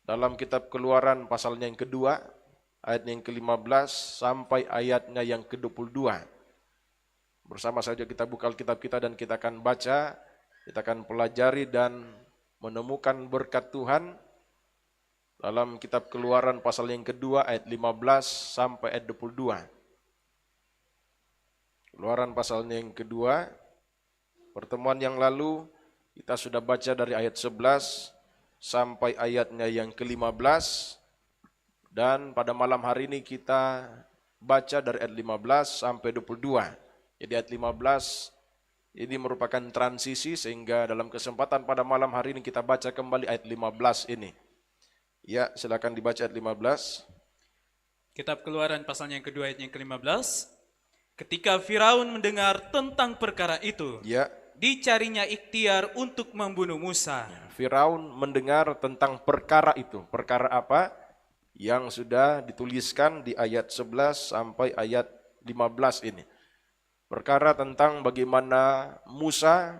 dalam kitab Keluaran pasalnya yang kedua, ayat yang ke-15 sampai ayatnya yang ke-22. Bersama saja kita buka Alkitab kita dan kita akan baca, kita akan pelajari dan menemukan berkat Tuhan dalam kitab Keluaran pasal yang kedua ayat 15 sampai ayat 22. Keluaran pasalnya yang kedua, pertemuan yang lalu kita sudah baca dari ayat 11 sampai ayatnya yang ke-15, dan pada malam hari ini kita baca dari ayat 15 sampai 22. Jadi ayat 15 ini merupakan transisi, sehingga dalam kesempatan pada malam hari ini kita baca kembali ayat 15 ini. Ya, silakan dibaca ayat 15. Kitab Keluaran pasalnya yang kedua ayat yang ke-15. Ketika Firaun mendengar tentang perkara itu, Ya, dicarinya ikhtiar untuk membunuh Musa. Firaun mendengar tentang perkara itu. Perkara apa? Yang sudah dituliskan di ayat 11 sampai ayat 15 ini. Perkara tentang bagaimana Musa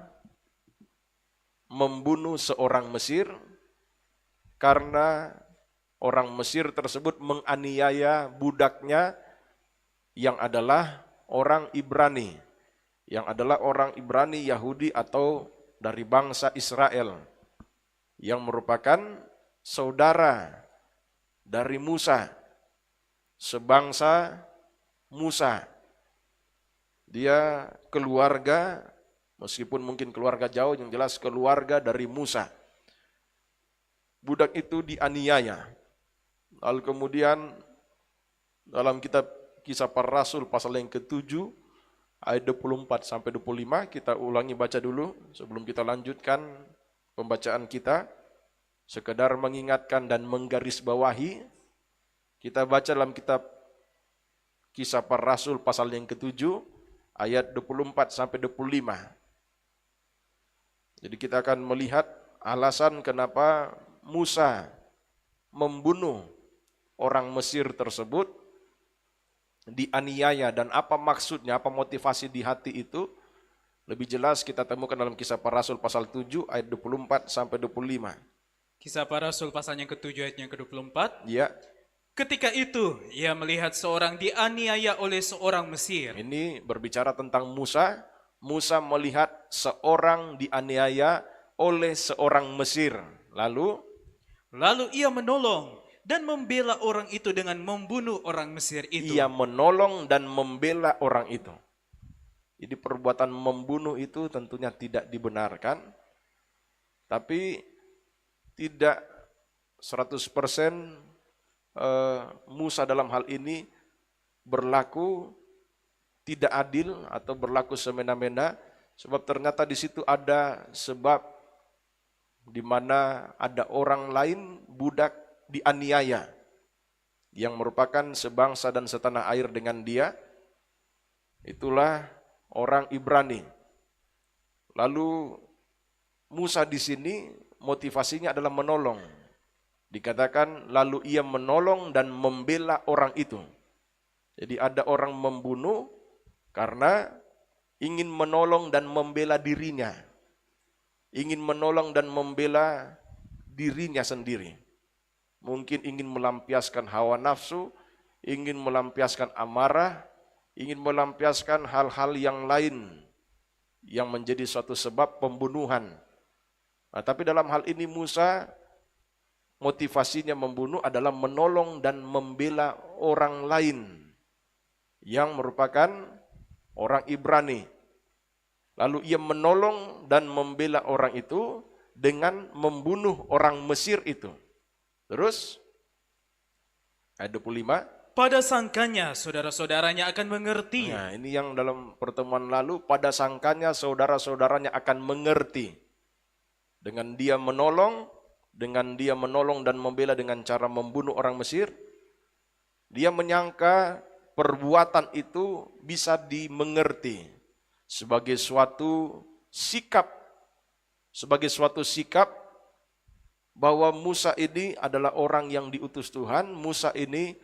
membunuh seorang Mesir karena orang Mesir tersebut menganiaya budaknya yang adalah orang Ibrani, yang adalah orang Ibrani Yahudi atau dari bangsa Israel, yang merupakan saudara dari Musa, sebangsa Musa. Dia keluarga, meskipun mungkin keluarga jauh, yang jelas keluarga dari Musa. Budak itu dianiaya. Lalu kemudian dalam kitab Kisah Para Rasul pasal yang ke-7 ayat 24 sampai 25, kita ulangi baca dulu sebelum kita lanjutkan pembacaan kita. Sekedar mengingatkan dan menggarisbawahi, kita baca dalam kitab Kisah Para Rasul pasal yang ke-7 ayat 24 sampai 25. Jadi kita akan melihat alasan kenapa Musa membunuh orang Mesir tersebut, dianiaya, dan apa maksudnya, apa motivasi di hati itu. Lebih jelas kita temukan dalam Kisah Para Rasul pasal 7 ayat 24 sampai 25. Kisah Para Rasul pasalnya yang ke-7 ayat yang ke-24. Ya, Ketika itu ia melihat seorang dianiaya oleh seorang Mesir. ini berbicara tentang Musa. Musa melihat seorang dianiaya oleh seorang Mesir. Lalu ia menolong dan membela orang itu dengan membunuh orang Mesir itu. ia menolong dan membela orang itu. Jadi perbuatan membunuh itu tentunya tidak dibenarkan, tapi tidak 100% Musa dalam hal ini berlaku tidak adil atau berlaku semena-mena, sebab ternyata di situ ada sebab di mana ada orang lain, budak, dianiaya yang merupakan sebangsa dan setanah air dengan dia. Itulah orang Ibrani. Lalu Musa di sini motivasinya adalah menolong. Dikatakan lalu ia menolong dan membela orang itu. Jadi ada orang membunuh karena ingin menolong dan membela dirinya. Ingin menolong dan membela dirinya sendiri. Mungkin ingin melampiaskan hawa nafsu, ingin melampiaskan amarah, ingin melampiaskan hal-hal yang lain yang menjadi suatu sebab pembunuhan. Nah, tapi dalam hal ini Musa motivasinya membunuh adalah menolong dan membela orang lain yang merupakan orang Ibrani. Lalu ia menolong dan membela orang itu dengan membunuh orang Mesir itu. Terus ayat 25. Pada sangkanya saudara-saudaranya akan mengerti. Nah, ini yang dalam pertemuan lalu, pada sangkanya saudara-saudaranya akan mengerti. Dengan dia menolong dan membela dengan cara membunuh orang Mesir, dia menyangka perbuatan itu bisa dimengerti sebagai suatu sikap bahwa Musa ini adalah orang yang diutus Tuhan. Musa ini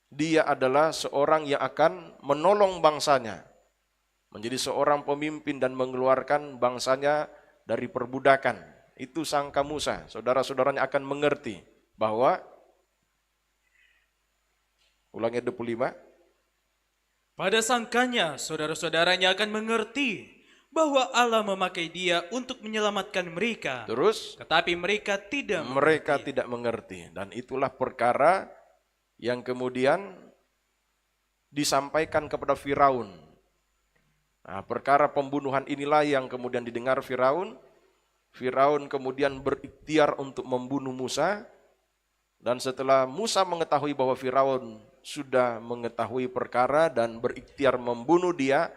dia adalah seorang yang akan menolong bangsanya, menjadi seorang pemimpin dan mengeluarkan bangsanya dari perbudakan. Itu sangka Musa, saudara-saudaranya akan mengerti. bahwa, ulangi 25, pada sangkanya saudara-saudaranya akan mengerti bahwa Allah memakai dia untuk menyelamatkan mereka. terus Tetapi mereka tidak mereka mengerti. tidak mengerti. Dan itulah perkara yang kemudian disampaikan kepada Firaun. Nah, perkara pembunuhan inilah yang kemudian didengar Firaun. Firaun kemudian berikhtiar untuk membunuh Musa. Dan setelah Musa mengetahui bahwa Firaun sudah mengetahui perkara dan berikhtiar membunuh dia,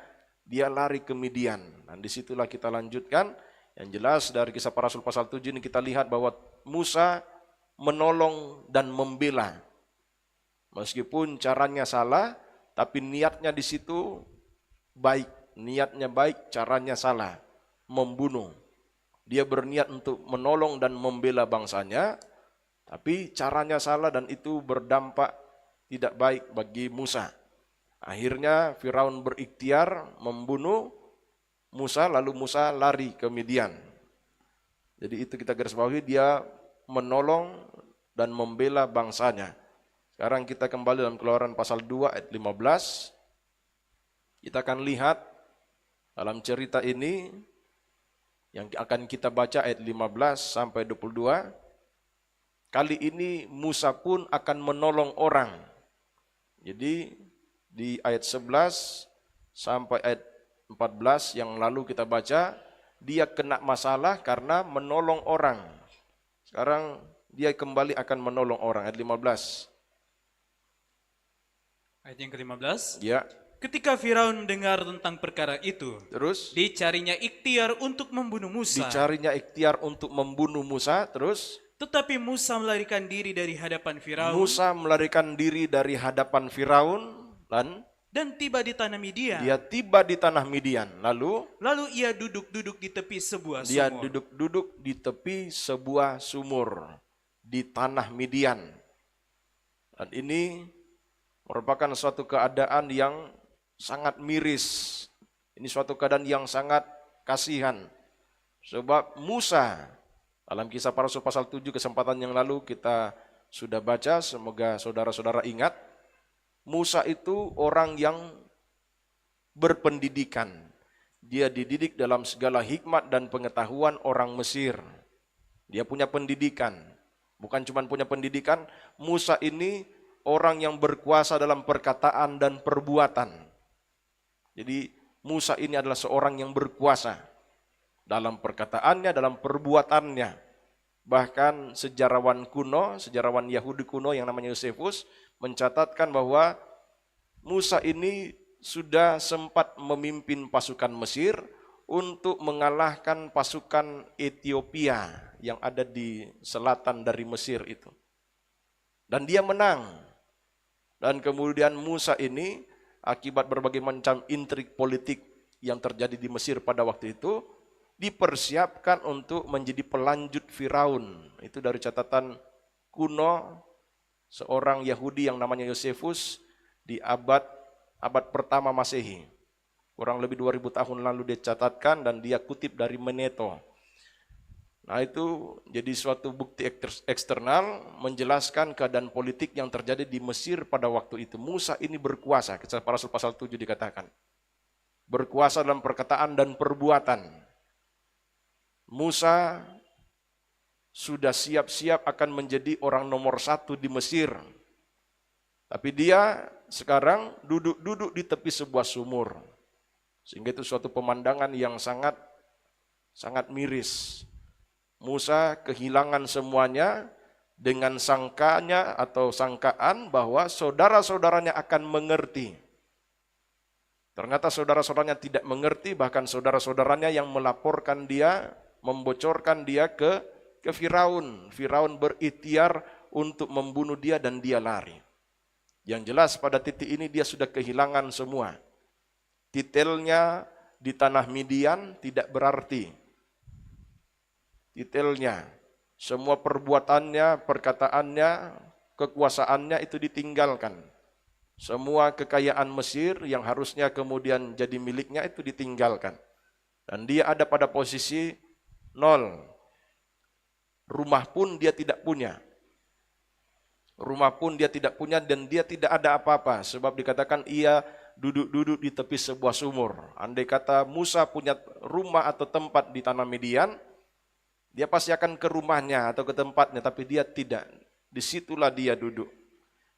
dia lari ke Midian. Dan disitulah kita lanjutkan. Yang jelas dari Kisah Para Rasul pasal 7 ini kita lihat bahwa Musa menolong dan membela. Meskipun caranya salah, tapi niatnya di situ baik. Niatnya baik, caranya salah. Membunuh. Dia berniat untuk menolong dan membela bangsanya, tapi caranya salah dan itu berdampak tidak baik bagi Musa. Akhirnya Firaun berikhtiar membunuh Musa, lalu Musa lari ke Midian. Jadi itu kita garis bawahi, dia menolong dan membela bangsanya. Sekarang kita kembali dalam Keluaran pasal 2 ayat 15. Kita akan lihat dalam cerita ini yang akan kita baca ayat 15 sampai 22. Kali ini Musa pun akan menolong orang. Jadi di ayat 11 sampai ayat 14 yang lalu kita baca, dia kena masalah karena menolong orang. Sekarang dia kembali akan menolong orang. Ayat 15. Ayat yang ke-15. Ya, Ketika Firaun mendengar tentang perkara itu, terus dicarinya ikhtiar untuk membunuh Musa. dicarinya ikhtiar untuk membunuh Musa, terus Tetapi Musa melarikan diri dari hadapan Firaun Musa melarikan diri dari hadapan Firaun dan tiba di tanah Midian. dia tiba di tanah Midian. Lalu Lalu ia duduk-duduk di tepi sebuah dia sumur. duduk-duduk di tepi sebuah sumur di tanah Midian. Dan ini merupakan suatu keadaan yang sangat miris. Ini suatu keadaan yang sangat kasihan. Sebab Musa, dalam Kisah Para Rasul pasal 7 kesempatan yang lalu kita sudah baca, semoga saudara-saudara ingat. Musa itu orang yang berpendidikan. Dia dididik dalam segala hikmat dan pengetahuan orang Mesir. Dia punya pendidikan. Bukan cuma punya pendidikan, Musa ini orang yang berkuasa dalam perkataan dan perbuatan. Jadi Musa ini adalah seorang yang berkuasa dalam perkataannya, dalam perbuatannya. Bahkan sejarawan kuno, sejarawan Yahudi kuno yang namanya Yosefus mencatatkan bahwa Musa ini sudah sempat memimpin pasukan Mesir untuk mengalahkan pasukan Ethiopia yang ada di selatan dari Mesir itu. Dan dia menang. Dan kemudian Musa ini akibat berbagai macam intrik politik yang terjadi di Mesir pada waktu itu, dipersiapkan untuk menjadi pelanjut Firaun. Itu dari catatan kuno seorang Yahudi yang namanya Yosefus di abad pertama Masehi. Kurang lebih 2000 tahun lalu dia catatkan dan dia kutip dari Meneto. Nah itu jadi suatu bukti eksternal menjelaskan keadaan politik yang terjadi di Mesir pada waktu itu. Musa ini berkuasa, Kisah Para Rasul pasal 7 dikatakan. Berkuasa dalam perkataan dan perbuatan. Musa sudah siap-siap akan menjadi orang nomor 1 di Mesir. Tapi dia sekarang duduk-duduk di tepi sebuah sumur. Sehingga itu suatu pemandangan yang sangat miris. Musa kehilangan semuanya dengan sangkanya atau sangkaan bahwa saudara-saudaranya akan mengerti. Ternyata saudara-saudaranya tidak mengerti, bahkan saudara-saudaranya yang melaporkan dia, membocorkan dia ke Firaun. Firaun berikhtiar untuk membunuh dia dan dia lari. Yang jelas pada titik ini dia sudah kehilangan semua. Titelnya di tanah Midian tidak berarti. Detailnya, semua perbuatannya, perkataannya, kekuasaannya itu ditinggalkan. Semua kekayaan Mesir yang harusnya kemudian jadi miliknya itu ditinggalkan. Dan dia ada pada posisi 0. Rumah pun dia tidak punya. Rumah pun dia tidak punya dan dia tidak ada apa-apa. Sebab dikatakan ia duduk-duduk di tepi sebuah sumur. Andai kata Musa punya rumah atau tempat di tanah Midian, dia pasti akan ke rumahnya atau ke tempatnya, tapi dia tidak. Disitulah dia duduk.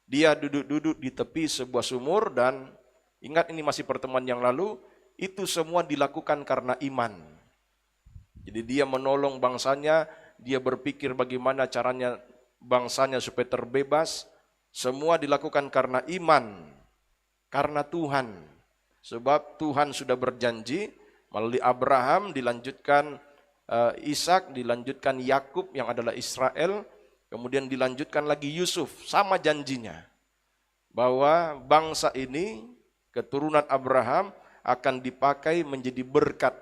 Dia duduk-duduk di tepi sebuah sumur dan ingat ini masih pertemuan yang lalu, itu semua dilakukan karena iman. Jadi dia menolong bangsanya, dia berpikir bagaimana caranya bangsanya supaya terbebas, semua dilakukan karena iman, karena Tuhan. Sebab Tuhan sudah berjanji melalui Abraham, dilanjutkan Ishak, dilanjutkan Yakub yang adalah Israel, kemudian dilanjutkan lagi Yusuf, sama janjinya. Bahwa bangsa ini, keturunan Abraham akan dipakai menjadi berkat.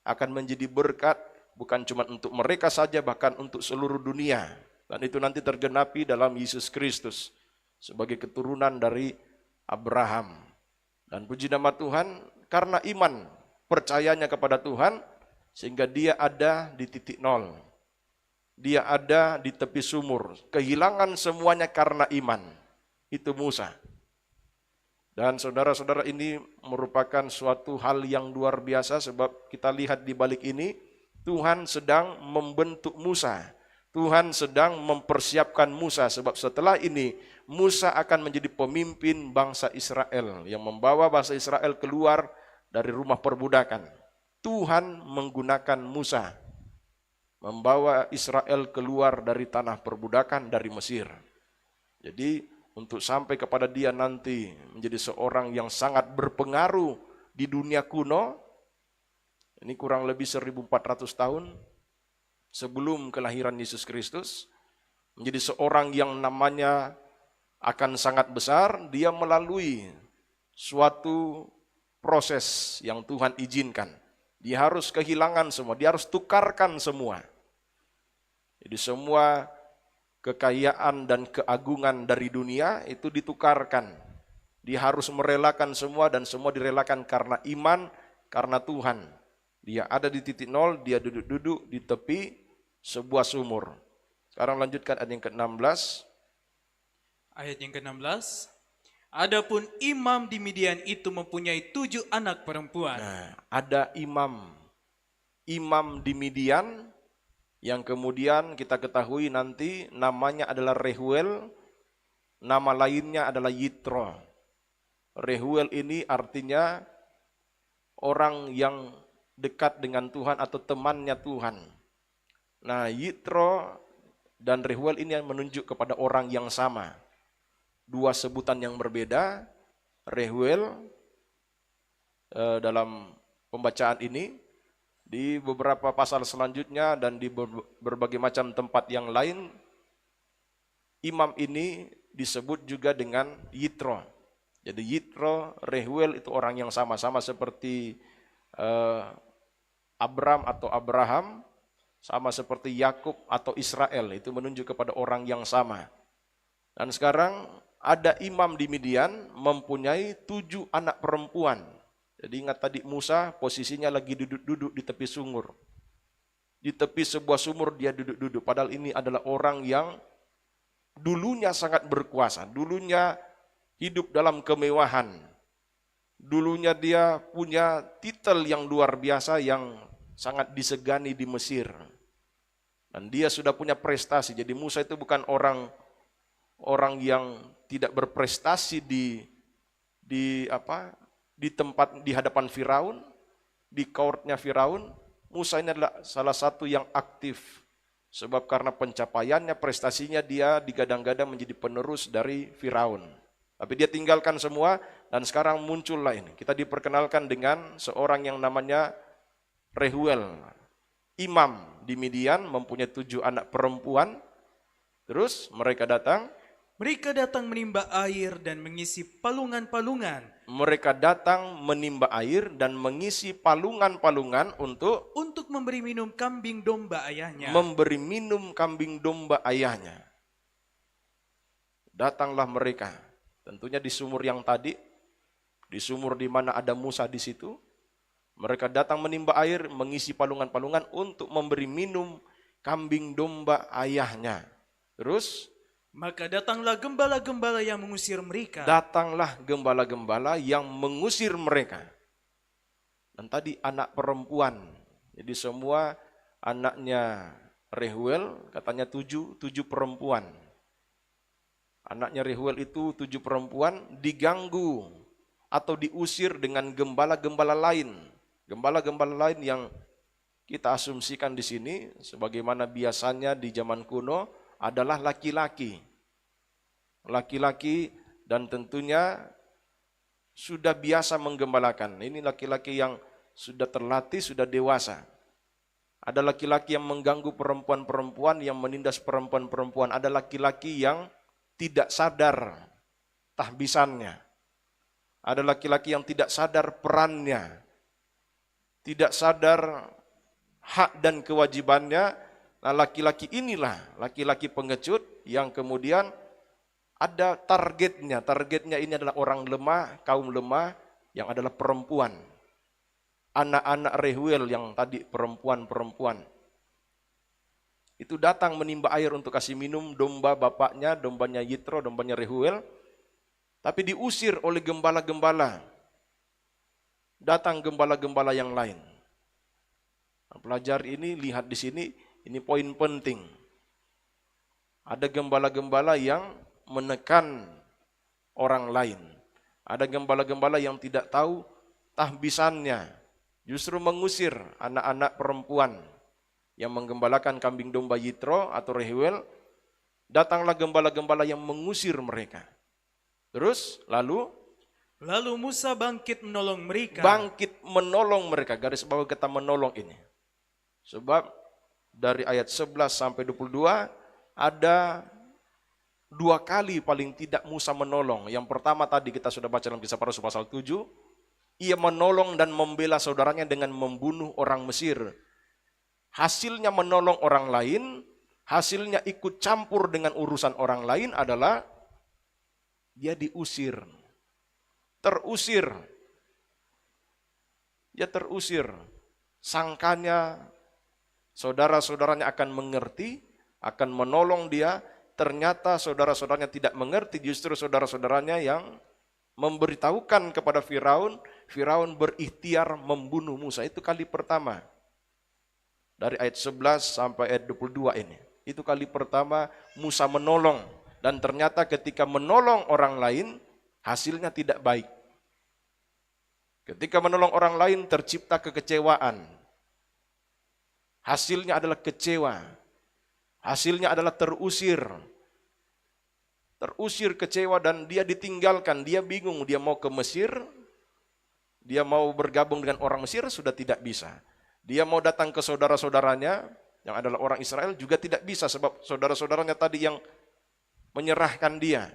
Akan menjadi berkat bukan cuma untuk mereka saja, bahkan untuk seluruh dunia. Dan itu nanti tergenapi dalam Yesus Kristus sebagai keturunan dari Abraham. Dan puji nama Tuhan, karena iman percayanya kepada Tuhan, sehingga dia ada di titik nol. Dia ada di tepi sumur. Kehilangan semuanya karena iman. Itu Musa. Dan saudara-saudara, ini merupakan suatu hal yang luar biasa, sebab kita lihat di balik ini, Tuhan sedang membentuk Musa. Tuhan sedang mempersiapkan Musa, sebab setelah ini Musa akan menjadi pemimpin bangsa Israel yang membawa bangsa Israel keluar dari rumah perbudakan. Tuhan menggunakan Musa membawa Israel keluar dari tanah perbudakan dari Mesir. Jadi untuk sampai kepada dia nanti menjadi seorang yang sangat berpengaruh di dunia kuno, ini kurang lebih 1400 tahun sebelum kelahiran Yesus Kristus, menjadi seorang yang namanya akan sangat besar, dia melalui suatu proses yang Tuhan izinkan. Dia harus kehilangan semua, dia harus tukarkan semua. Jadi semua kekayaan dan keagungan dari dunia itu ditukarkan. Dia harus merelakan semua dan semua direlakan karena iman, karena Tuhan. Dia ada di titik nol, dia duduk-duduk di tepi sebuah sumur. Sekarang lanjutkan ayat yang ke-16. Ayat yang ke-16. Adapun imam di Midian itu mempunyai 7 anak perempuan. Nah, ada imam di Midian yang kemudian kita ketahui nanti namanya adalah Rehuel, nama lainnya adalah Yitro. Rehuel ini artinya orang yang dekat dengan Tuhan atau temannya Tuhan. Nah, Yitro dan Rehuel ini yang menunjuk kepada orang yang sama. Dua sebutan yang berbeda. Rehuel dalam pembacaan ini, di beberapa pasal selanjutnya dan di berbagai macam tempat yang lain, imam ini disebut juga dengan Yitro. Jadi Yitro, Rehuel itu orang yang sama-sama seperti Abram atau Abraham, sama seperti Yakub atau Israel, itu menunjuk kepada orang yang sama. Dan sekarang ada imam di Midian mempunyai 7 anak perempuan. Jadi ingat tadi Musa posisinya lagi duduk-duduk di tepi sumur. Di tepi sebuah sumur dia duduk-duduk. Padahal ini adalah orang yang dulunya sangat berkuasa. Dulunya hidup dalam kemewahan. Dulunya dia punya titel yang luar biasa yang sangat disegani di Mesir. Dan dia sudah punya prestasi. Jadi Musa itu bukan orang yang tidak berprestasi di tempat di hadapan Firaun, di courtnya Firaun. Musa ini adalah salah satu yang aktif. Sebab karena pencapaiannya, prestasinya, dia digadang-gadang menjadi penerus dari Firaun. Tapi dia tinggalkan semua dan sekarang muncullah ini. Kita diperkenalkan dengan seorang yang namanya Rehuel. Imam di Midian mempunyai 7 anak perempuan. Terus mereka datang menimba air dan mengisi palungan-palungan. Mereka datang menimba air dan mengisi palungan-palungan untuk memberi minum kambing domba ayahnya. Memberi minum kambing domba ayahnya. Datanglah mereka, tentunya di sumur yang tadi, di sumur di mana ada Musa di situ. Mereka datang menimba air, mengisi palungan-palungan untuk memberi minum kambing domba ayahnya. Terus Maka datanglah gembala-gembala yang mengusir mereka. Datanglah gembala-gembala yang mengusir mereka. Dan tadi anak perempuan. Jadi semua anaknya Rehuel katanya tujuh perempuan. Anaknya Rehuel itu 7 perempuan diganggu atau diusir dengan gembala-gembala lain. Gembala-gembala lain yang kita asumsikan di sini sebagaimana biasanya di zaman kuno adalah laki-laki. Laki-laki dan tentunya sudah biasa menggembalakan. Ini laki-laki yang sudah terlatih, sudah dewasa. Ada laki-laki yang mengganggu perempuan-perempuan, yang menindas perempuan-perempuan. Ada laki-laki yang tidak sadar tahbisannya. Ada laki-laki yang tidak sadar perannya. Tidak sadar hak dan kewajibannya. Nah, laki-laki inilah laki-laki pengecut yang kemudian ada targetnya. Targetnya ini adalah orang lemah, kaum lemah yang adalah perempuan. Anak-anak Rehuel yang tadi perempuan-perempuan. Itu datang menimba air untuk kasih minum domba bapaknya, dombanya Yitro, dombanya Rehuel. Tapi diusir oleh gembala-gembala. Datang gembala-gembala yang lain. Nah, pelajar ini lihat di sini, ini poin penting. Ada gembala-gembala yang menekan orang lain. Ada gembala-gembala yang tidak tahu tahbisannya. Justru mengusir anak-anak perempuan yang menggembalakan kambing domba Yitro atau Rehuel. Datanglah gembala-gembala yang mengusir mereka. Terus lalu Musa bangkit menolong mereka. Bangkit menolong mereka. Garis bawah kata menolong ini. Sebab dari ayat 11 sampai 22 ada 2 kali paling tidak Musa menolong. Yang pertama tadi kita sudah baca dalam Kisah Para Rasul pasal 7. Ia menolong dan membela saudaranya dengan membunuh orang Mesir. Hasilnya menolong orang lain, hasilnya ikut campur dengan urusan orang lain adalah dia diusir. Terusir. Dia terusir. Sangkanya saudara-saudaranya akan mengerti, akan menolong dia. Ternyata saudara-saudaranya tidak mengerti, justru saudara-saudaranya yang memberitahukan kepada Firaun. Firaun berikhtiar membunuh Musa. Itu kali pertama. Dari ayat 11 sampai ayat 22 ini. Itu kali pertama Musa menolong. Dan ternyata ketika menolong orang lain, hasilnya tidak baik. Ketika menolong orang lain tercipta kekecewaan. Hasilnya adalah kecewa. Hasilnya adalah terusir. Terusir, kecewa, dan dia ditinggalkan. Dia bingung, dia mau ke Mesir. Dia mau bergabung dengan orang Mesir, sudah tidak bisa. Dia mau datang ke saudara-saudaranya, yang adalah orang Israel, juga tidak bisa. Sebab saudara-saudaranya tadi yang menyerahkan dia.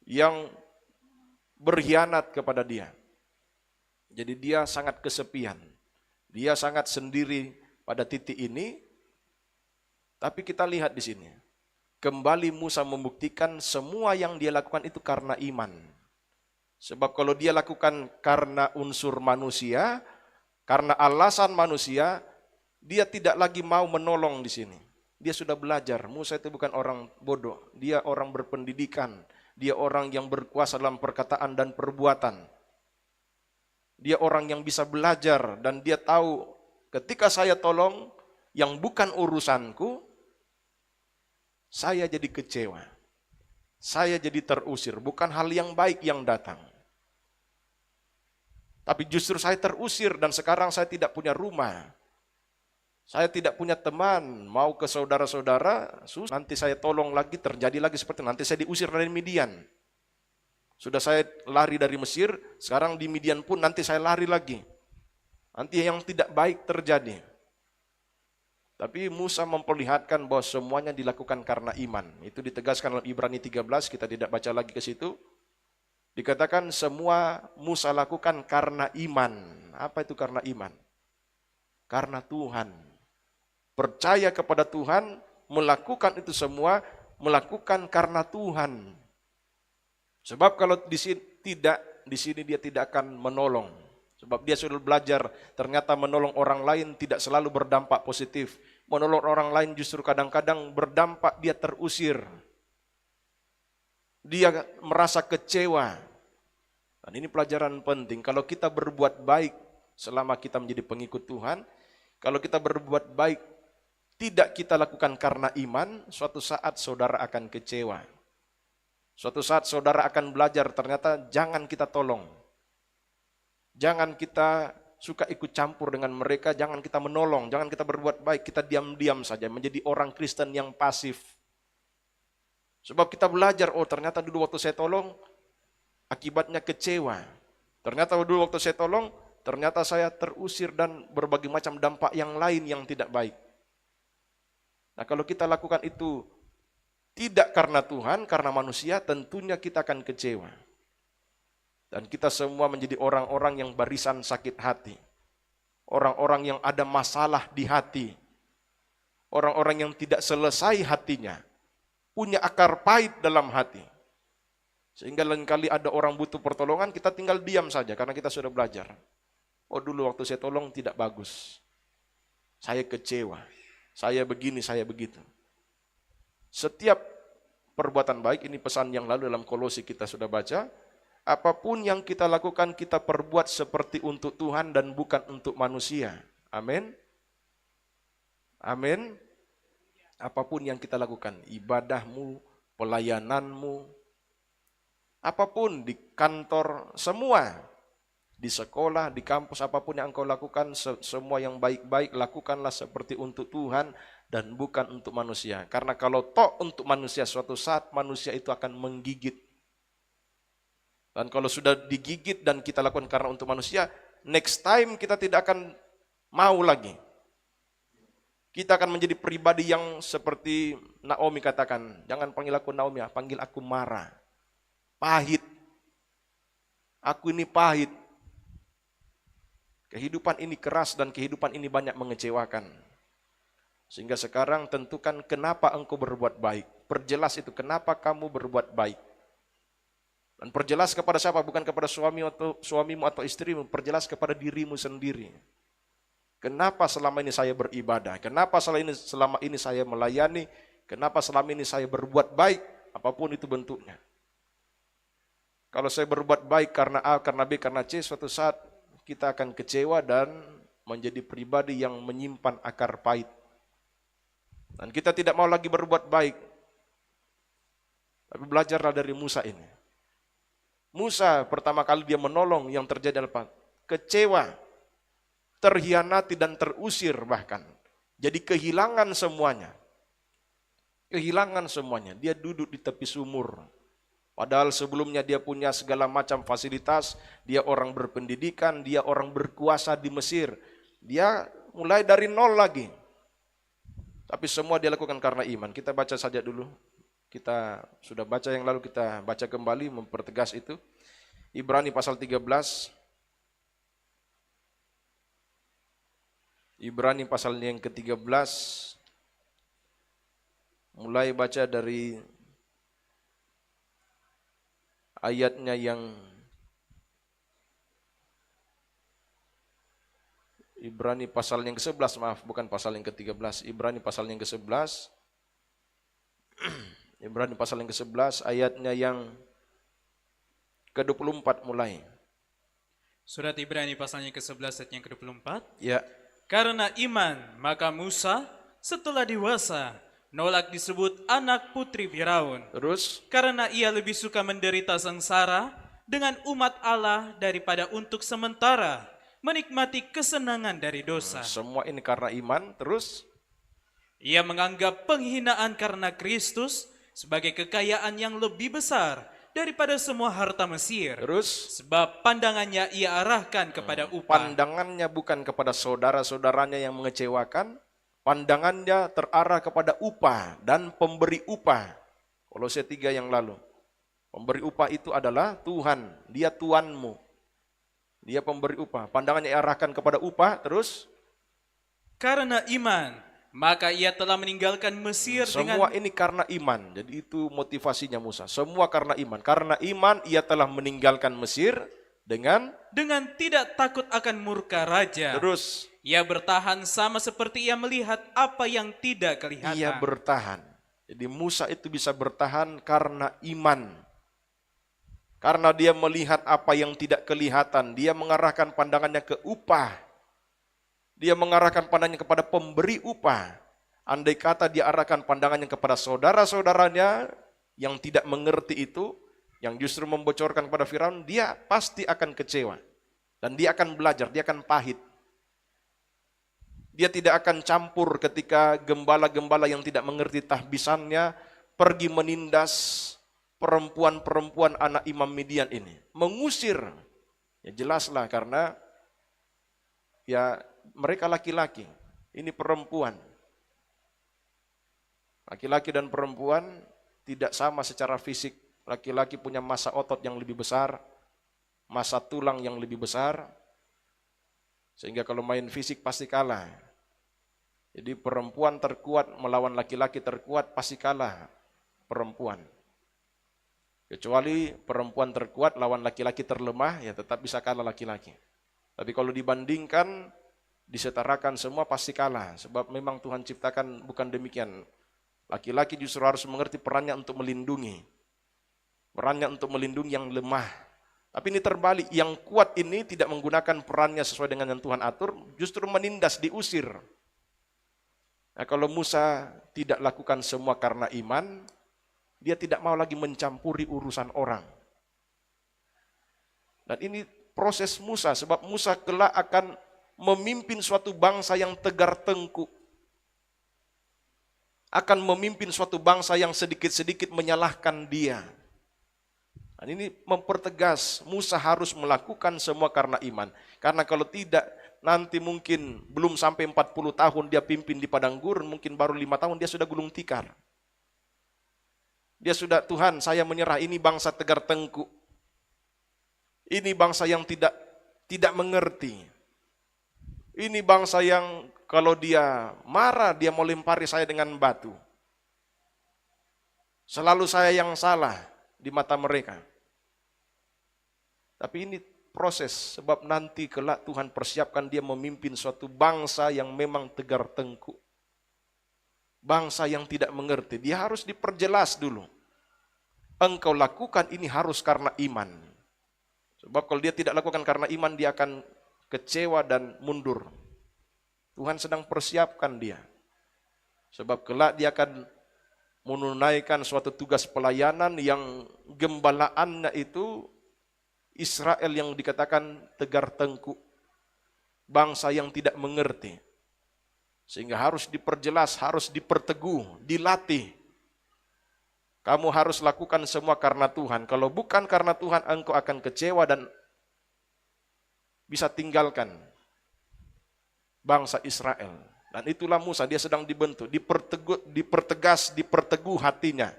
Yang berkhianat kepada dia. Jadi dia sangat kesepian. Dia sangat sendiri pada titik ini. Tapi kita lihat di sini. Kembali Musa membuktikan semua yang dia lakukan itu karena iman. Sebab kalau dia lakukan karena unsur manusia, karena alasan manusia, dia tidak lagi mau menolong di sini. Dia sudah belajar. Musa itu bukan orang bodoh. Dia orang berpendidikan. Dia orang yang berkuasa dalam perkataan dan perbuatan. Dia orang yang bisa belajar dan dia tahu ketika saya tolong yang bukan urusanku, saya jadi kecewa. Saya jadi terusir. Bukan hal yang baik yang datang. Tapi justru saya terusir dan sekarang saya tidak punya rumah. Saya tidak punya teman. Mau ke saudara-saudara, nanti saya tolong lagi, terjadi lagi seperti nanti saya diusir dari Midian. Sudah saya lari dari Mesir, sekarang di Midian pun nanti saya lari lagi. Nanti yang tidak baik terjadi. Tapi Musa memperlihatkan bahwa semuanya dilakukan karena iman. Itu ditegaskan dalam Ibrani 13, kita tidak baca lagi ke situ. Dikatakan semua Musa lakukan karena iman. Apa itu karena iman? Karena Tuhan. Percaya kepada Tuhan, melakukan itu semua, melakukan karena Tuhan. Sebab kalau di sini dia tidak akan menolong. Sebab dia sudah belajar, ternyata menolong orang lain tidak selalu berdampak positif. menolong orang lain justru kadang-kadang berdampak dia terusir. Dia merasa kecewa. Dan ini pelajaran penting, kalau kita berbuat baik selama kita menjadi pengikut Tuhan, kalau kita berbuat baik tidak kita lakukan karena iman, suatu saat saudara akan kecewa. Suatu saat saudara akan belajar ternyata jangan kita tolong. Jangan kita suka ikut campur dengan mereka, jangan kita menolong, jangan kita berbuat baik, kita diam-diam saja menjadi orang Kristen yang pasif. Sebab kita belajar, oh ternyata dulu waktu saya tolong, akibatnya kecewa. Ternyata dulu waktu saya tolong, ternyata saya terusir dan berbagai macam dampak yang lain yang tidak baik. Nah kalau kita lakukan itu tidak karena Tuhan, karena manusia, tentunya kita akan kecewa. Dan kita semua menjadi orang-orang yang barisan sakit hati. Orang-orang yang ada masalah di hati. Orang-orang yang tidak selesai hatinya. Punya akar pahit dalam hati. Sehingga lain kali ada orang butuh pertolongan, kita tinggal diam saja karena kita sudah belajar. Oh dulu waktu saya tolong tidak bagus. Saya kecewa. Saya begini, saya begitu. Setiap perbuatan baik, ini pesan yang lalu dalam Kolose kita sudah baca, apapun yang kita lakukan kita perbuat seperti untuk Tuhan dan bukan untuk manusia. Amin. Amin. Apapun yang kita lakukan, ibadahmu, pelayananmu, apapun di kantor, semua, di sekolah, di kampus, apapun yang engkau lakukan, semua yang baik-baik lakukanlah seperti untuk Tuhan dan bukan untuk manusia. Karena kalau toh untuk manusia, suatu saat manusia itu akan menggigit. Dan kalau sudah digigit dan kita lakukan karena untuk manusia, next time kita tidak akan mau lagi. Kita akan menjadi pribadi yang seperti Naomi katakan, jangan panggil aku Naomi, panggil aku Mara. Pahit. Aku ini pahit. Kehidupan ini keras dan kehidupan ini banyak mengecewakan. Sehingga sekarang tentukan kenapa engkau berbuat baik. Perjelas itu, kenapa kamu berbuat baik. Dan perjelas kepada siapa? Bukan kepada suamimu atau istrimu, perjelas kepada dirimu sendiri. Kenapa selama ini saya beribadah? Kenapa selama ini saya melayani? Kenapa selama ini saya berbuat baik? Apapun itu bentuknya. Kalau saya berbuat baik karena A, karena B, karena C, suatu saat kita akan kecewa dan menjadi pribadi yang menyimpan akar pahit. Dan kita tidak mau lagi berbuat baik. Tapi belajarlah dari Musa ini. Musa pertama kali dia menolong, yang terjadi adalah kecewa, terhianati dan terusir bahkan. Jadi kehilangan semuanya. Kehilangan semuanya. Dia duduk di tepi sumur. Padahal sebelumnya dia punya segala macam fasilitas, dia orang berpendidikan, dia orang berkuasa di Mesir. Dia mulai dari nol lagi. Tapi semua dia lakukan karena iman. Kita baca saja dulu. Kita sudah baca yang lalu, kita baca kembali mempertegas itu. Ibrani pasal 13. Ibrani pasal yang ke-13. Mulai baca dari ayatnya yang Ibrani pasal yang ke-11, maaf, bukan pasal yang ke-13. Ibrani pasal yang ke-11. Ibrani pasal yang ke-11 ayatnya yang ke-24 mulai. Surat Ibrani pasal yang ke-11 ayat yang ke-24. Ya. Karena iman, maka Musa setelah dewasa nolak disebut anak putri Firaun. Terus? Karena ia lebih suka menderita sengsara dengan umat Allah daripada untuk sementara menikmati kesenangan dari dosa. Semua ini karena iman. Terus? Ia menganggap penghinaan karena Kristus sebagai kekayaan yang lebih besar daripada semua harta Mesir. Terus? Sebab pandangannya ia arahkan kepada upah. Pandangannya bukan kepada saudara-saudaranya yang mengecewakan. Pandangannya terarah kepada upah dan pemberi upah. Kolose 3 yang lalu. Pemberi upah itu adalah Tuhan. Dia Tuanmu. Dia pemberi upah. Pandangannya arahkan kepada upah. Terus? Karena iman, maka ia telah meninggalkan Mesir Semua ini karena iman. Jadi itu motivasinya Musa. Semua karena iman. Karena iman ia telah meninggalkan Mesir dengan tidak takut akan murka raja. terus Ia bertahan sama seperti ia melihat apa yang tidak kelihatan. Ia bertahan. Jadi Musa itu bisa bertahan karena iman. Karena dia melihat apa yang tidak kelihatan. Dia mengarahkan pandangannya ke upah. Dia mengarahkan pandangannya kepada pemberi upah. Andai kata dia arahkan pandangannya kepada saudara-saudaranya yang tidak mengerti itu, yang justru membocorkan kepada Firaun, dia pasti akan kecewa. Dan dia akan belajar, dia akan pahit. Dia tidak akan campur ketika gembala-gembala yang tidak mengerti tahbisannya pergi menindas perempuan-perempuan anak Imam Midian ini. Mengusir. Ya jelaslah karena ya mereka laki-laki. Ini perempuan. Laki-laki dan perempuan tidak sama secara fisik. Laki-laki punya massa otot yang lebih besar, massa tulang yang lebih besar. Sehingga kalau main fisik pasti kalah. Jadi perempuan terkuat melawan laki-laki terkuat pasti kalah perempuan. Kecuali perempuan terkuat lawan laki-laki terlemah, ya tetap bisa kalah laki-laki. Tapi kalau dibandingkan, disetarakan semua pasti kalah. Sebab memang Tuhan ciptakan bukan demikian. Laki-laki justru harus mengerti perannya untuk melindungi. Perannya untuk melindungi yang lemah. Tapi ini terbalik, yang kuat ini tidak menggunakan perannya sesuai dengan yang Tuhan atur, justru menindas, diusir. Nah, kalau Musa tidak lakukan semua karena iman, dia tidak mau lagi mencampuri urusan orang. Dan ini proses Musa, sebab Musa kelak akan memimpin suatu bangsa yang tegar tengkuk. Akan memimpin suatu bangsa yang sedikit-sedikit menyalahkan dia. Dan ini mempertegas, Musa harus melakukan semua karena iman. Karena kalau tidak, nanti mungkin belum sampai 40 tahun dia pimpin di padang gurun, mungkin baru 5 tahun dia sudah gulung tikar. Dia sudah, Tuhan saya menyerah, ini bangsa tegar tengkuk. Ini bangsa yang tidak mengerti. Ini bangsa yang kalau dia marah, dia mau lempari saya dengan batu. Selalu saya yang salah di mata mereka. Tapi ini proses, sebab nanti kelak Tuhan persiapkan dia memimpin suatu bangsa yang memang tegar tengkuk. Bangsa yang tidak mengerti, dia harus diperjelas dulu. Engkau lakukan ini harus karena iman. Sebab kalau dia tidak lakukan karena iman, dia akan kecewa dan mundur. Tuhan sedang persiapkan dia. Sebab kelak dia akan menunaikan suatu tugas pelayanan yang gembalaannya itu Israel yang dikatakan tegar tengkuk, bangsa yang tidak mengerti. Sehingga harus diperjelas, harus diperteguh, dilatih. Kamu harus lakukan semua karena Tuhan. Kalau bukan karena Tuhan, engkau akan kecewa dan bisa tinggalkan bangsa Israel. Dan itulah Musa, dia sedang dibentuk, dipertegas, diperteguh hatinya.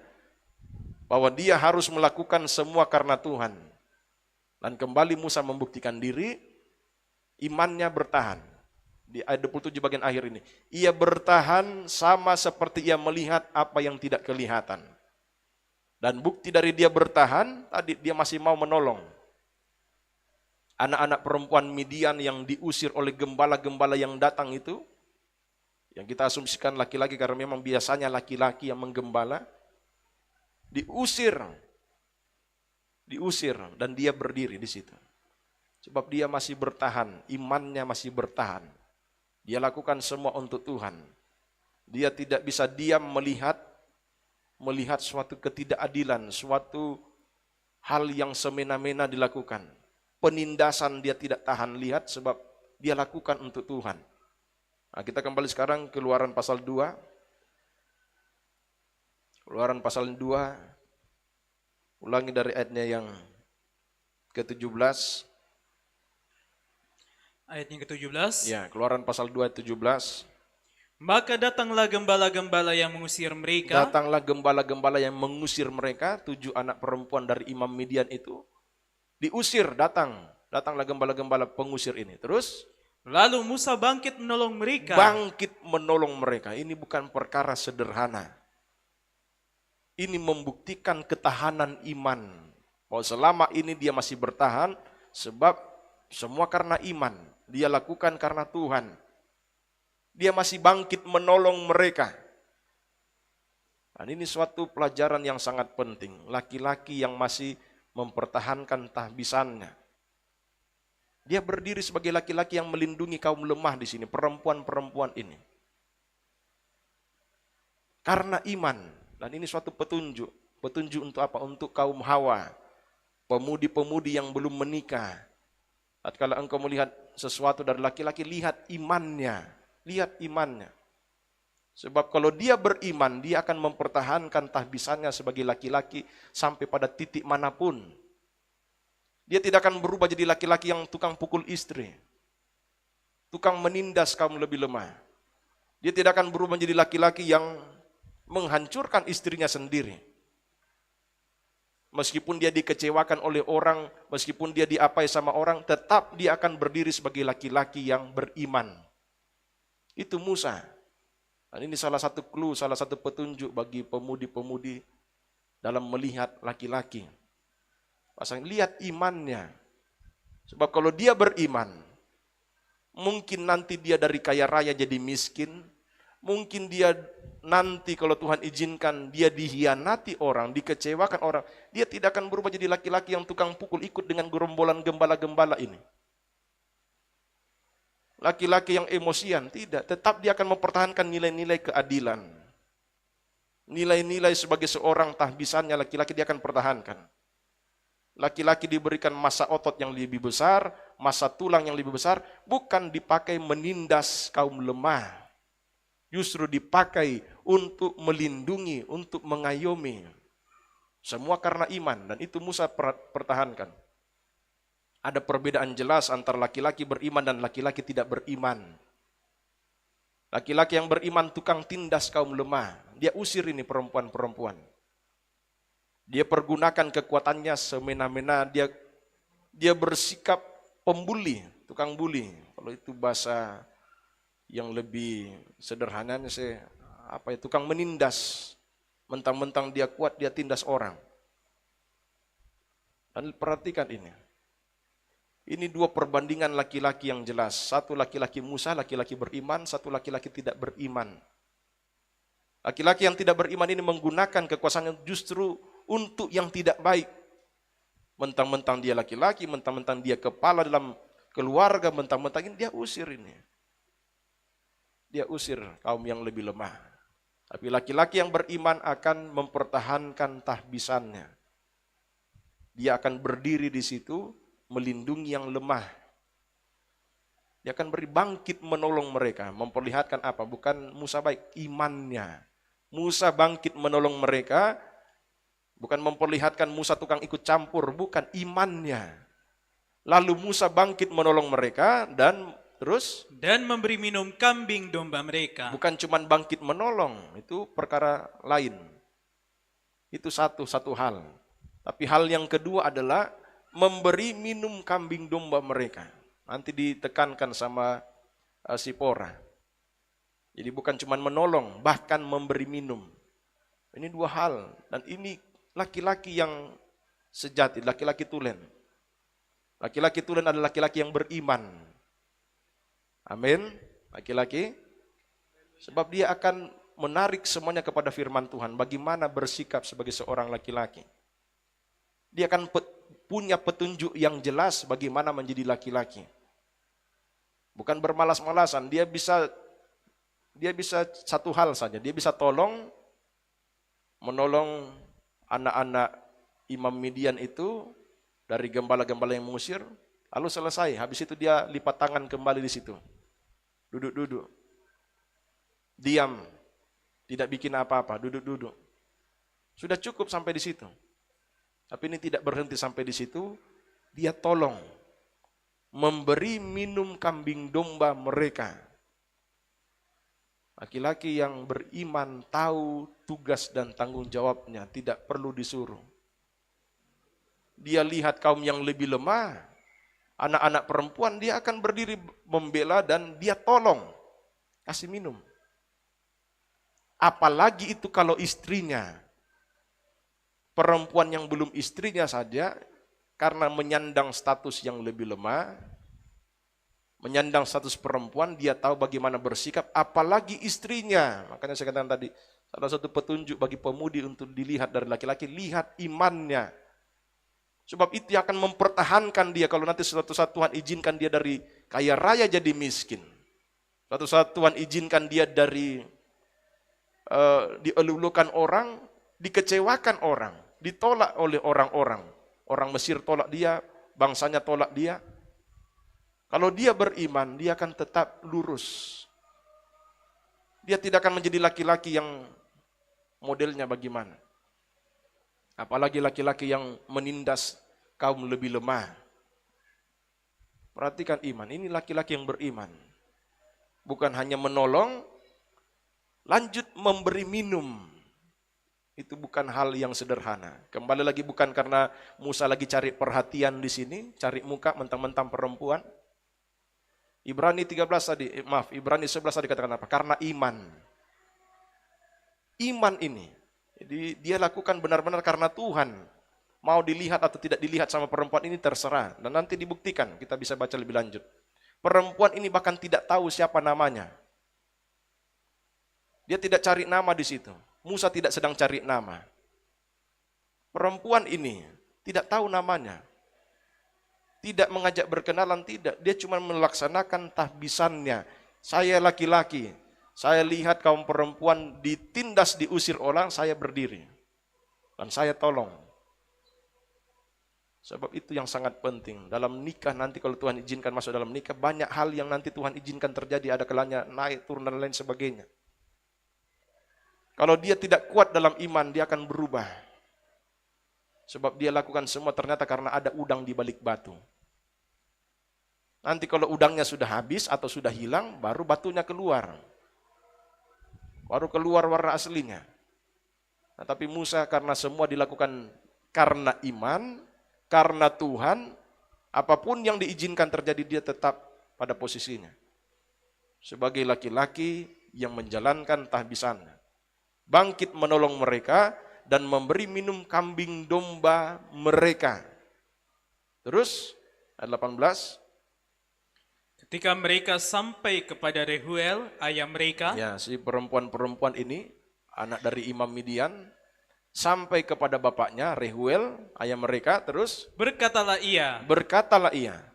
Bahwa dia harus melakukan semua karena Tuhan. Dan kembali Musa membuktikan diri, imannya bertahan. Di ayat 27 bagian akhir ini. Ia bertahan sama seperti ia melihat apa yang tidak kelihatan. Dan bukti dari dia bertahan, tadi dia masih mau menolong. Anak-anak perempuan Midian yang diusir oleh gembala-gembala yang datang itu, yang kita asumsikan laki-laki karena memang biasanya laki-laki yang menggembala, diusir dan dia berdiri di situ. Sebab dia masih bertahan, imannya masih bertahan. Dia lakukan semua untuk Tuhan. Dia tidak bisa diam melihat suatu ketidakadilan, suatu hal yang semena-mena dilakukan. Penindasan dia tidak tahan lihat sebab dia lakukan untuk Tuhan. Nah, kita kembali sekarang Keluaran pasal 2. Keluaran pasal 2. Ulangi dari ayatnya yang ke-17. Ayatnya ke-17. Ya, Keluaran pasal 2 ayat 17. Maka datanglah gembala-gembala yang mengusir mereka. Datanglah gembala-gembala yang mengusir mereka, 7 anak perempuan dari Imam Midian itu. Diusir, datanglah gembala-gembala pengusir ini. Terus? Lalu Musa bangkit menolong mereka. Bangkit menolong mereka. Ini bukan perkara sederhana. Ini membuktikan ketahanan iman. Bahwa selama ini dia masih bertahan, sebab semua karena iman. Dia lakukan karena Tuhan. Dia masih bangkit menolong mereka. Dan ini suatu pelajaran yang sangat penting. Laki-laki yang masih mempertahankan tahbisannya. Dia berdiri sebagai laki-laki yang melindungi kaum lemah di sini, perempuan-perempuan ini. Karena iman. Dan ini suatu petunjuk. Petunjuk untuk apa? Untuk kaum Hawa. Pemudi-pemudi yang belum menikah. Tatkala engkau melihat sesuatu dari laki-laki, lihat imannya. Lihat imannya. Sebab kalau dia beriman, dia akan mempertahankan tahbisannya sebagai laki-laki sampai pada titik manapun. Dia tidak akan berubah jadi laki-laki yang tukang pukul istri. Tukang menindas kaum lebih lemah. Dia tidak akan berubah menjadi laki-laki yang menghancurkan istrinya sendiri. Meskipun dia dikecewakan oleh orang, meskipun dia diapai sama orang, tetap dia akan berdiri sebagai laki-laki yang beriman. Itu Musa. Dan ini salah satu clue, salah satu petunjuk bagi pemudi-pemudi dalam melihat laki-laki. Pasang lihat imannya. Sebab kalau dia beriman, mungkin nanti dia dari kaya raya jadi miskin, mungkin dia nanti kalau Tuhan izinkan dia dihianati orang, dikecewakan orang, dia tidak akan berubah jadi laki-laki yang tukang pukul ikut dengan gerombolan gembala-gembala ini. Laki-laki yang emosian, tidak. Tetap dia akan mempertahankan nilai-nilai keadilan. Nilai-nilai sebagai seorang tahbisannya laki-laki dia akan pertahankan. Laki-laki diberikan masa otot yang lebih besar, masa tulang yang lebih besar, bukan dipakai menindas kaum lemah. Justru dipakai untuk melindungi, untuk mengayomi. Semua karena iman, dan itu Musa pertahankan. Ada perbedaan jelas antara laki-laki beriman dan laki-laki tidak beriman. Laki-laki yang beriman tukang tindas kaum lemah. Dia usir ini perempuan-perempuan. Dia pergunakan kekuatannya semena-mena. Dia bersikap pembuli, tukang bully. Kalau itu bahasa yang lebih sederhananya tukang menindas. Mentang-mentang dia kuat, dia tindas orang. Dan perhatikan ini. Ini dua perbandingan laki-laki yang jelas. Satu laki-laki Musa, laki-laki beriman. Satu laki-laki tidak beriman. Laki-laki yang tidak beriman ini menggunakan kekuasaannya justru untuk yang tidak baik. Mentang-mentang dia laki-laki, mentang-mentang dia kepala dalam keluarga, mentang-mentang ini dia usir ini. Dia usir kaum yang lebih lemah. Tapi laki-laki yang beriman akan mempertahankan tahbisannya. Dia akan berdiri di situ, melindungi yang lemah. Dia akan bangkit menolong mereka. Memperlihatkan apa? Bukan Musa baik, imannya. Musa bangkit menolong mereka, bukan memperlihatkan Musa tukang ikut campur, bukan, imannya. Lalu Musa bangkit menolong mereka dan terus? Dan memberi minum kambing domba mereka. Bukan cuma bangkit menolong, itu perkara lain. Itu satu hal. Tapi hal yang kedua adalah memberi minum kambing domba mereka. Nanti ditekankan sama Sipora. Jadi bukan cuma menolong, bahkan memberi minum. Ini dua hal. Dan ini laki-laki yang sejati, laki-laki tulen. Laki-laki tulen adalah laki-laki yang beriman. Amin. Laki-laki. Sebab dia akan menarik semuanya kepada firman Tuhan. Bagaimana bersikap sebagai seorang laki-laki. Dia akan punya petunjuk yang jelas bagaimana menjadi laki-laki. Bukan bermalas-malasan, dia bisa satu hal saja, dia bisa menolong anak-anak Imam Midian itu dari gembala-gembala yang mengusir, lalu selesai, habis itu dia lipat tangan kembali di situ. Duduk-duduk. Diam, tidak bikin apa-apa, duduk-duduk. Sudah cukup sampai di situ. Tapi ini tidak berhenti sampai di situ, dia tolong memberi minum kambing domba mereka. Laki-laki yang beriman tahu tugas dan tanggung jawabnya, tidak perlu disuruh. Dia lihat kaum yang lebih lemah, anak-anak perempuan, dia akan berdiri membela dan dia tolong, kasih minum. Apalagi itu kalau istrinya, perempuan yang belum istrinya saja, karena menyandang status yang lebih lemah, menyandang status perempuan, dia tahu bagaimana bersikap, apalagi istrinya. Makanya saya katakan tadi, salah satu petunjuk bagi pemudi untuk dilihat dari laki-laki, lihat imannya. Sebab itu yang akan mempertahankan dia kalau nanti suatu saat Tuhan izinkan dia dari kaya raya jadi miskin. Suatu saat Tuhan izinkan dia dari dielulukan orang, dikecewakan orang, ditolak oleh orang-orang. Orang Mesir tolak dia, bangsanya tolak dia. Kalau dia beriman, dia akan tetap lurus. Dia tidak akan menjadi laki-laki yang modelnya bagaimana. Apalagi laki-laki yang menindas kaum lebih lemah. Perhatikan iman, ini laki-laki yang beriman. Bukan hanya menolong, lanjut memberi minum. Itu bukan hal yang sederhana. Kembali lagi bukan karena Musa lagi cari perhatian di sini, cari muka mentang-mentang perempuan. Ibrani 11 tadi katakan apa? Karena iman. Iman ini. Jadi dia lakukan benar-benar karena Tuhan. Mau dilihat atau tidak dilihat sama perempuan ini terserah. Dan nanti dibuktikan, kita bisa baca lebih lanjut. Perempuan ini bahkan tidak tahu siapa namanya. Dia tidak cari nama di situ. Musa tidak sedang cari nama. Perempuan ini tidak tahu namanya. Tidak mengajak berkenalan, tidak. Dia cuma melaksanakan tahbisannya. Saya laki-laki. Saya lihat kaum perempuan ditindas, diusir orang, saya berdiri. Dan saya tolong. Sebab itu yang sangat penting. Dalam nikah nanti kalau Tuhan izinkan masuk dalam nikah, banyak hal yang nanti Tuhan izinkan terjadi. Ada kalanya naik, turun, dan lain sebagainya. Kalau dia tidak kuat dalam iman, dia akan berubah. Sebab dia lakukan semua ternyata karena ada udang di balik batu. Nanti kalau udangnya sudah habis atau sudah hilang, baru batunya keluar. Baru keluar warna aslinya. Nah, tapi Musa karena semua dilakukan karena iman, karena Tuhan, apapun yang diizinkan terjadi dia tetap pada posisinya. Sebagai laki-laki yang menjalankan tahbisannya. Bangkit menolong mereka dan memberi minum kambing domba mereka. Terus ayat 18. Ketika mereka sampai kepada Rehuel, ayah mereka, Ya, si perempuan-perempuan ini, anak dari Imam Midian, sampai kepada bapaknya, Rehuel, ayah mereka, terus berkatalah ia,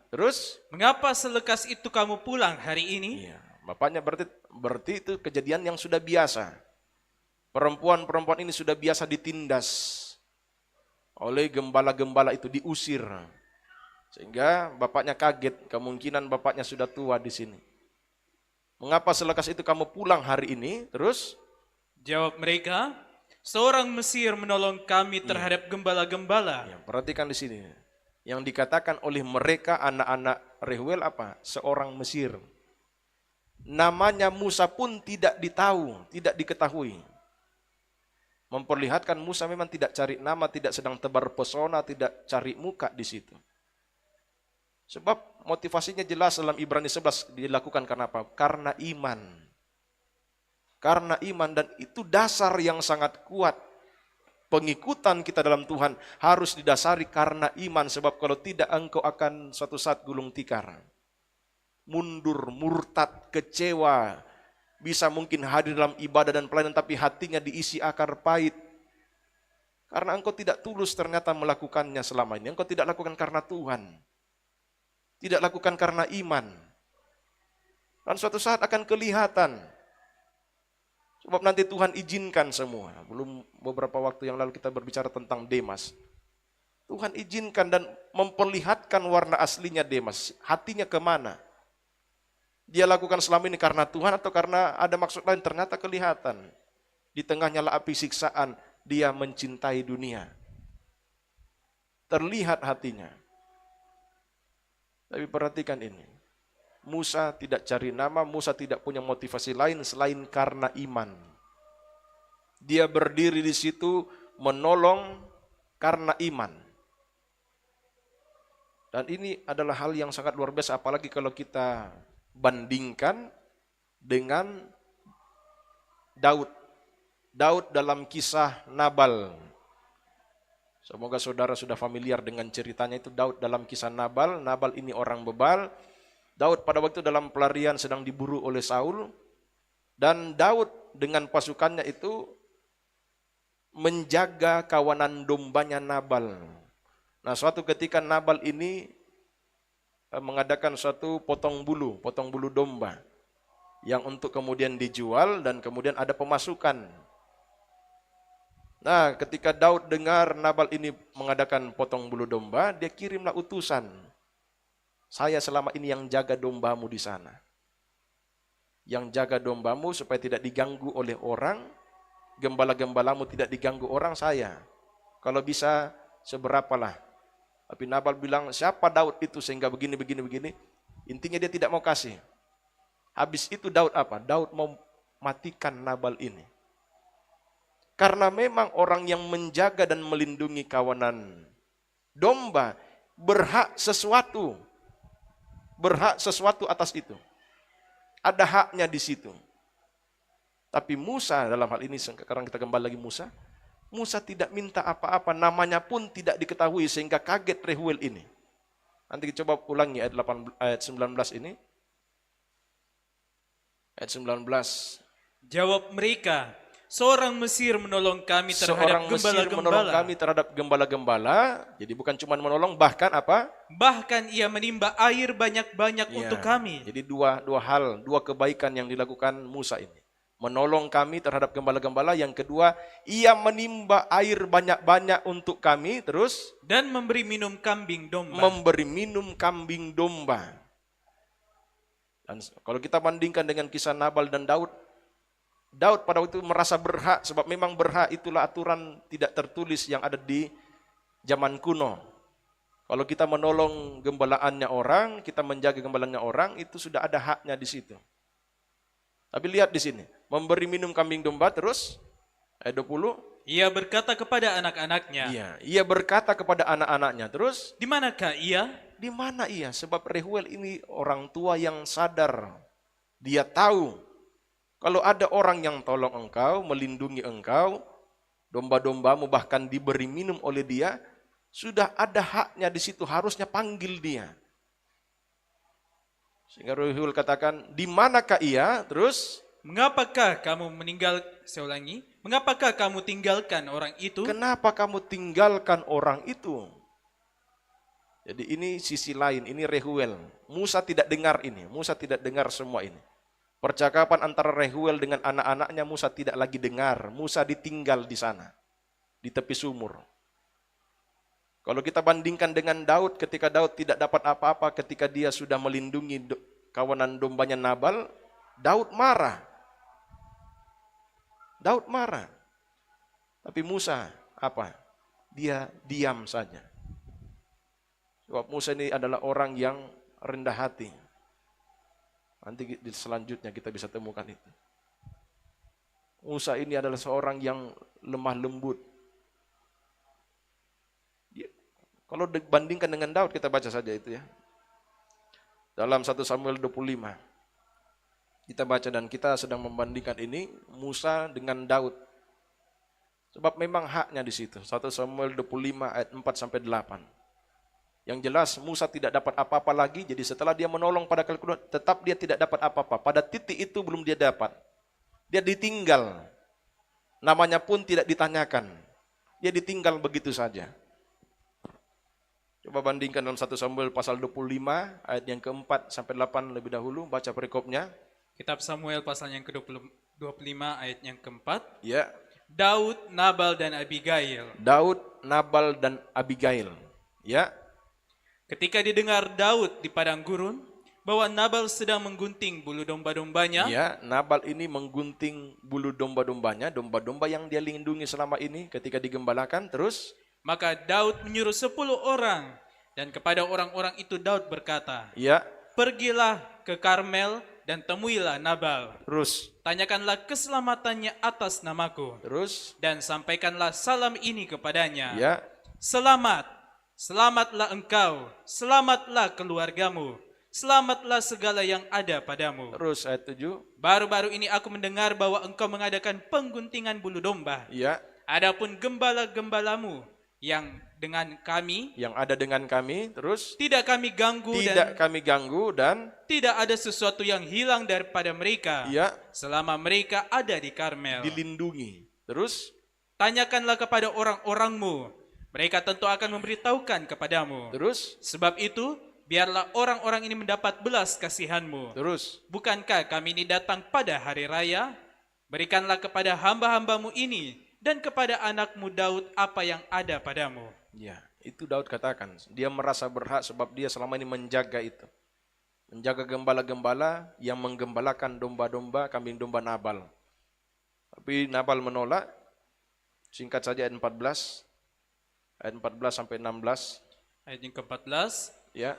terus, mengapa selekas itu kamu pulang hari ini? iya, bapaknya berarti itu kejadian yang sudah biasa. Perempuan-perempuan ini sudah biasa ditindas oleh gembala-gembala itu, diusir. Sehingga bapaknya kaget, kemungkinan bapaknya sudah tua di sini. Mengapa selekas itu kamu pulang hari ini? Terus? Jawab mereka, seorang Mesir menolong kami terhadap gembala-gembala. Ya, perhatikan di sini. Yang dikatakan oleh mereka anak-anak Rehuel apa? Seorang Mesir. Namanya Musa pun tidak diketahui. Memperlihatkan Musa memang tidak cari nama, tidak sedang tebar pesona, tidak cari muka di situ. Sebab motivasinya jelas dalam Ibrani 11 dilakukan karena apa? Karena iman. Karena iman, dan itu dasar yang sangat kuat. Pengikutan kita dalam Tuhan harus didasari karena iman, sebab kalau tidak engkau akan suatu saat gulung tikar. Mundur, murtad, kecewa, bisa mungkin hadir dalam ibadah dan pelayanan tapi hatinya diisi akar pahit. Karena engkau tidak tulus ternyata melakukannya selama ini. Engkau tidak lakukan karena Tuhan. Tidak lakukan karena iman. Dan suatu saat akan kelihatan. Sebab nanti Tuhan izinkan semua. Belum beberapa waktu yang lalu kita berbicara tentang Demas. Tuhan izinkan dan memperlihatkan warna aslinya Demas. Hatinya kemana? Dia lakukan selama ini karena Tuhan atau karena ada maksud lain? Ternyata kelihatan. Di tengah nyala api siksaan, dia mencintai dunia. Terlihat hatinya. Tapi perhatikan ini. Musa tidak cari nama, Musa tidak punya motivasi lain selain karena iman. Dia berdiri di situ menolong karena iman. Dan ini adalah hal yang sangat luar biasa, apalagi kalau kita bandingkan dengan Daud. Daud dalam kisah Nabal. Semoga saudara sudah familiar dengan ceritanya itu. Daud dalam kisah Nabal. Nabal ini orang bebal. Daud pada waktu dalam pelarian sedang diburu oleh Saul, dan Daud dengan pasukannya itu menjaga kawanan dombanya Nabal. Nah, suatu ketika Nabal ini mengadakan suatu potong bulu domba yang untuk kemudian dijual dan kemudian ada pemasukan. Nah, ketika Daud dengar Nabal ini mengadakan potong bulu domba, dia kirimlah utusan. Saya selama ini yang jaga dombamu di sana. Yang jaga dombamu supaya tidak diganggu oleh orang, gembala-gembalamu tidak diganggu orang, saya. Kalau bisa seberapalah. Tapi Nabal bilang, siapa Daud itu sehingga begini. Intinya dia tidak mau kasih. Habis itu Daud apa? Daud mau matikan Nabal ini. Karena memang orang yang menjaga dan melindungi kawanan domba berhak sesuatu atas itu. Ada haknya di situ. Tapi Musa dalam hal ini, sekarang kita kembali lagi Musa tidak minta apa-apa, namanya pun tidak diketahui sehingga kaget Reuel ini. Nanti coba ulangi ayat 19 ini. Ayat 19. Jawab mereka, seorang Mesir menolong kami terhadap gembala-gembala. Jadi bukan cuma menolong, bahkan apa? Bahkan ia menimba air banyak-banyak untuk kami. Jadi dua kebaikan yang dilakukan Musa ini. Menolong kami terhadap gembala-gembala. Yang kedua, ia menimba air banyak-banyak untuk kami. Terus? Dan memberi minum kambing domba. Dan kalau kita bandingkan dengan kisah Nabal dan Daud pada waktu itu merasa berhak, sebab memang berhak, itulah aturan tidak tertulis yang ada di zaman kuno. Kalau kita menolong gembalaannya orang, kita menjaga gembalaannya orang, itu sudah ada haknya di situ. Tapi lihat di sini, memberi minum kambing domba, terus ayat 20. Ia berkata kepada anak-anaknya. Iya, ia berkata kepada anak-anaknya, terus di manakah ia? Di mana ia? Sebab Reuel ini orang tua yang sadar. Dia tahu kalau ada orang yang tolong engkau, melindungi engkau, domba-dombamu bahkan diberi minum oleh dia, sudah ada haknya di situ, harusnya panggil dia. Sehingga Reuel katakan, di manakah ia? Terus, mengapakah kamu tinggalkan orang itu? Kenapa kamu tinggalkan orang itu? Jadi ini sisi lain, ini Reuel. Musa tidak dengar ini, Musa tidak dengar semua ini. Percakapan antara Reuel dengan anak-anaknya Musa tidak lagi dengar. Musa ditinggal di sana, di tepi sumur. Kalau kita bandingkan dengan Daud, ketika Daud tidak dapat apa-apa, ketika dia sudah melindungi kawanan dombanya Nabal, Daud marah. Tapi Musa apa? Dia diam saja. Sebab Musa ini adalah orang yang rendah hati. Nanti di selanjutnya kita bisa temukan itu. Musa ini adalah seorang yang lemah lembut. Kalau dibandingkan dengan Daud, kita baca saja itu ya. Dalam 1 Samuel 25. Kita baca dan kita sedang membandingkan ini Musa dengan Daud. Sebab memang haknya di situ. 1 Samuel 25 ayat 4 sampai 8. Yang jelas Musa tidak dapat apa-apa lagi, jadi setelah dia menolong pada kali kedua, tetap dia tidak dapat apa-apa. Pada titik itu belum dia dapat. Dia ditinggal. Namanya pun tidak ditanyakan. Dia ditinggal begitu saja. Coba bandingkan dalam 1 Samuel pasal 25 ayat yang keempat sampai 8 lebih dahulu, baca perikopnya. Kitab Samuel pasal yang ke-25 ayat yang keempat. Ya. Daud, Nabal dan Abigail. Ya. Ketika didengar Daud di padang gurun bahwa Nabal sedang menggunting bulu domba-dombanya. Ya, Nabal ini menggunting bulu domba-dombanya, domba-domba yang dia lindungi selama ini ketika digembalakan. Terus, maka Daud menyuruh 10 orang, dan kepada orang-orang itu Daud berkata, ya, pergilah ke Karmel dan temuilah Nabal. Terus, tanyakanlah keselamatannya atas namaku. Terus, dan sampaikanlah salam ini kepadanya. Ya. Selamatlah engkau, selamatlah keluargamu, selamatlah segala yang ada padamu. Terus ayat 7. Baru-baru ini aku mendengar bahwa engkau mengadakan pengguntingan bulu domba. Ya. Adapun gembala-gembalamu yang dengan kami, yang ada dengan kami, terus tidak kami ganggu tidak dan kami ganggu dan tidak ada sesuatu yang hilang daripada mereka ya selama mereka ada di Karmel. dilindungi. Terus Tanyakanlah kepada orang-orangmu, mereka tentu akan memberitahukan kepadamu. terus Sebab itu, biarlah orang-orang ini mendapat belas kasihanmu. terus Bukankah kami ini datang pada hari raya? Berikanlah kepada hamba-hambamu ini dan kepada anakmu Daud apa yang ada padamu. ya, itu Daud katakan. Dia merasa berhak sebab dia selama ini menjaga itu. Menjaga gembala-gembala yang menggembalakan domba-domba, kambing domba Nabal. Tapi Nabal menolak. Singkat saja ayat 14. Ayat 14 sampai 16. Ayat yang ke-14. Ya,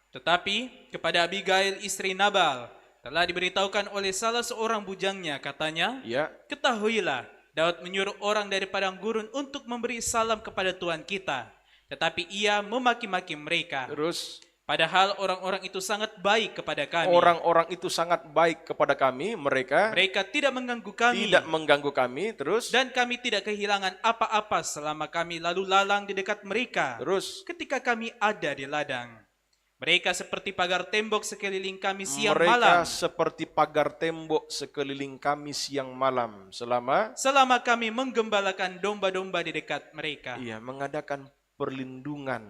Tetapi kepada Abigail istri Nabal telah diberitahukan oleh salah seorang bujangnya, katanya, ya, ketahuilah, Daud menyuruh orang dari padang gurun untuk memberi salam kepada Tuhan kita. Tetapi ia memaki-maki mereka. terus Padahal orang-orang itu sangat baik kepada kami. orang-orang itu sangat baik kepada kami, mereka Mereka tidak mengganggu kami. tidak mengganggu kami, terus Dan kami tidak kehilangan apa-apa selama kami lalu lalang di dekat mereka. terus Ketika kami ada di ladang. Mereka seperti pagar tembok sekeliling kami siang mereka malam. seperti pagar tembok sekeliling kami siang malam Selama kami menggembalakan domba-domba di dekat mereka. iya, mengadakan perlindungan,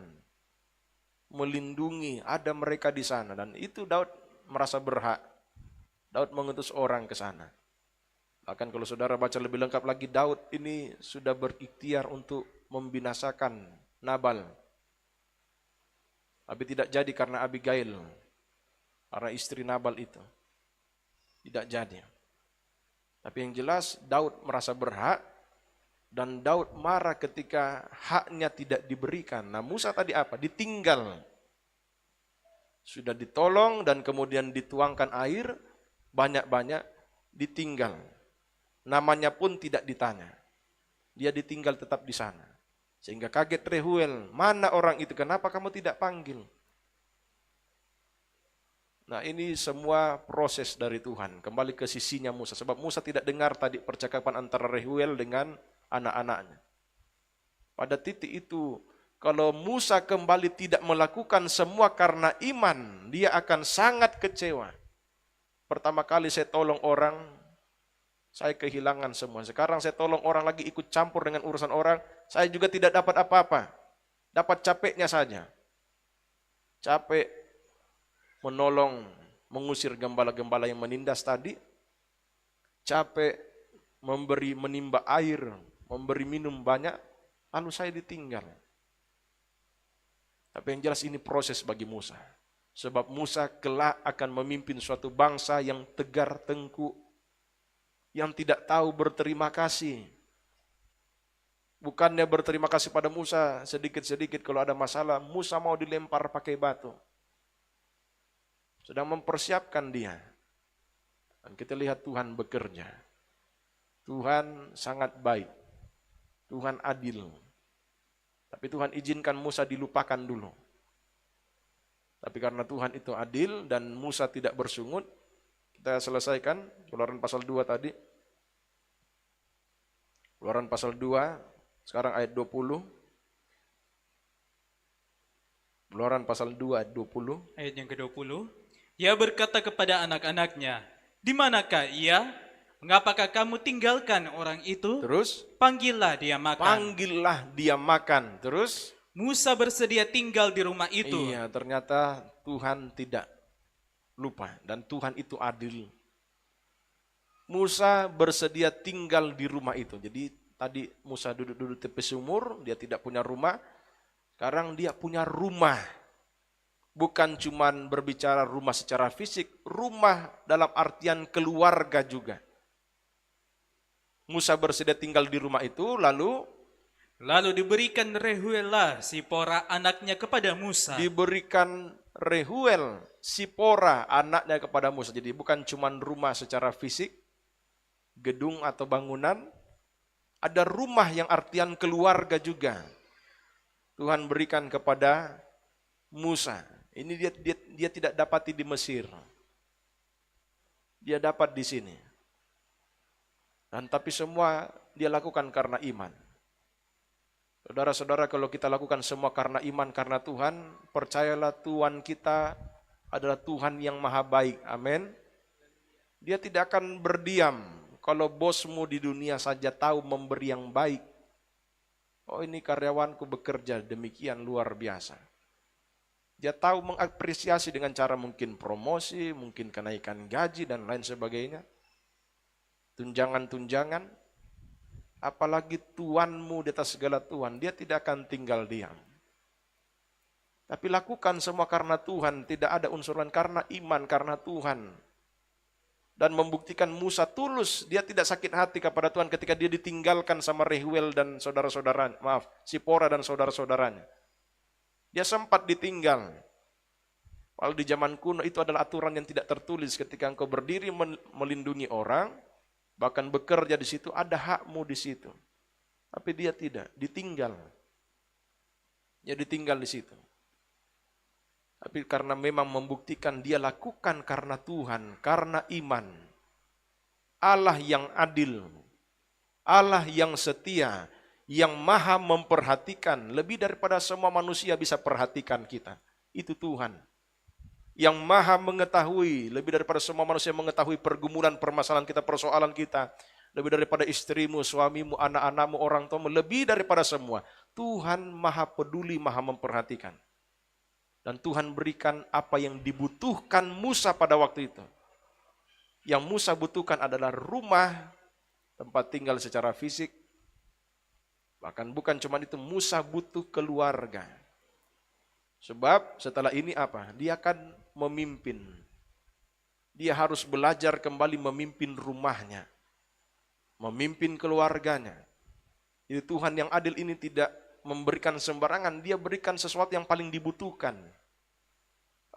melindungi, ada mereka di sana, dan itu Daud merasa berhak. Daud mengutus orang ke sana. Bahkan kalau saudara baca lebih lengkap lagi, Daud ini sudah berikhtiar untuk membinasakan Nabal. Tapi tidak jadi karena Abigail, karena istri Nabal itu. Tidak jadi. Tapi yang jelas Daud merasa berhak, dan Daud marah ketika haknya tidak diberikan. Nah, Musa tadi apa? Ditinggal. Sudah ditolong dan kemudian dituangkan air banyak-banyak, ditinggal. Namanya pun tidak ditanya. Dia ditinggal tetap di sana. Sehingga kaget Rehuel, mana orang itu? Kenapa kamu tidak panggil? Nah, ini semua proses dari Tuhan. Kembali ke sisinya Musa. Sebab Musa tidak dengar tadi percakapan antara Rehuel dengan anak-anaknya. Pada titik itu, kalau Musa kembali tidak melakukan semua karena iman, dia akan sangat kecewa. Pertama kali saya tolong orang, saya kehilangan semua. Sekarang saya tolong orang lagi, ikut campur dengan urusan orang, saya juga tidak dapat apa-apa. Dapat capeknya saja. Capek menolong, mengusir gembala-gembala yang menindas tadi. Capek menimba air, memberi minum banyak, lalu saya ditinggal. Tapi yang jelas ini proses bagi Musa. Sebab Musa kelak akan memimpin suatu bangsa yang tegar tengkuk, yang tidak tahu berterima kasih. Bukannya berterima kasih pada Musa sedikit-sedikit kalau ada masalah, Musa mau dilempar pakai batu. Sedang mempersiapkan dia. Dan kita lihat Tuhan bekerja. Tuhan sangat baik. Tuhan adil. Tapi Tuhan izinkan Musa dilupakan dulu. Tapi karena Tuhan itu adil dan Musa tidak bersungut, kita selesaikan Keluaran pasal 2 tadi. Keluaran pasal 2, sekarang ayat 20. Keluaran pasal 2 ayat 20. Ayat yang ke-20. Ia berkata kepada anak-anaknya, di manakah ia? Mengapakah kamu tinggalkan orang itu? Terus, Panggillah dia makan. panggillah dia makan. Terus, Musa bersedia tinggal di rumah itu. iya, ternyata Tuhan tidak lupa dan Tuhan itu adil. Musa bersedia tinggal di rumah itu. Jadi tadi Musa duduk-duduk tepi sumur, dia tidak punya rumah. Sekarang dia punya rumah. Bukan cuman berbicara rumah secara fisik, rumah dalam artian keluarga juga. Musa bersedia tinggal di rumah itu, Lalu diberikan Rehuelah Sipora anaknya kepada Musa. diberikan Rehuel, Sipora anaknya kepada Musa. Jadi bukan cuman rumah secara fisik, gedung atau bangunan, ada rumah yang artian keluarga juga. Tuhan berikan kepada Musa. Ini dia tidak dapati di Mesir. Dia dapat di sini. Dan tapi semua dia lakukan karena iman. Saudara-saudara, kalau kita lakukan semua karena iman, karena Tuhan, percayalah Tuhan kita adalah Tuhan yang maha baik. Amin. Dia tidak akan berdiam kalau bosmu di dunia saja tahu memberi yang baik. Oh, ini karyawanku bekerja demikian luar biasa. Dia tahu mengapresiasi dengan cara mungkin promosi, mungkin kenaikan gaji dan lain sebagainya. Tunjangan-tunjangan. Apalagi Tuhanmu di atas segala Tuhan, dia tidak akan tinggal diam. Tapi lakukan semua karena Tuhan, tidak ada unsur lain, karena iman, karena Tuhan. Dan membuktikan Musa tulus, dia tidak sakit hati kepada Tuhan ketika dia ditinggalkan sama Reuel dan saudara-saudaranya, Sipora dan saudara-saudaranya. Dia sempat ditinggal. Kalau di zaman kuno itu adalah aturan yang tidak tertulis, ketika engkau berdiri melindungi orang, bahkan bekerja di situ, ada hakmu di situ. Tapi dia tidak, ditinggal. Dia ditinggal di situ. Tapi karena memang membuktikan dia lakukan karena Tuhan, karena iman. Allah yang adil, Allah yang setia, yang maha memperhatikan, lebih daripada semua manusia bisa perhatikan kita. Itu Tuhan. Yang maha mengetahui, lebih daripada semua manusia mengetahui pergumulan, permasalahan kita, persoalan kita. Lebih daripada istrimu, suamimu, anak-anakmu, orang tuamu, lebih daripada semua. Tuhan maha peduli, maha memperhatikan. Dan Tuhan berikan apa yang dibutuhkan Musa pada waktu itu. Yang Musa butuhkan adalah rumah, tempat tinggal secara fisik. Bahkan bukan cuma itu, Musa butuh keluarga. Sebab setelah ini apa? Dia akan memimpin. Dia harus belajar kembali memimpin rumahnya. Memimpin keluarganya. Jadi Tuhan yang adil ini tidak memberikan sembarangan. Dia berikan sesuatu yang paling dibutuhkan.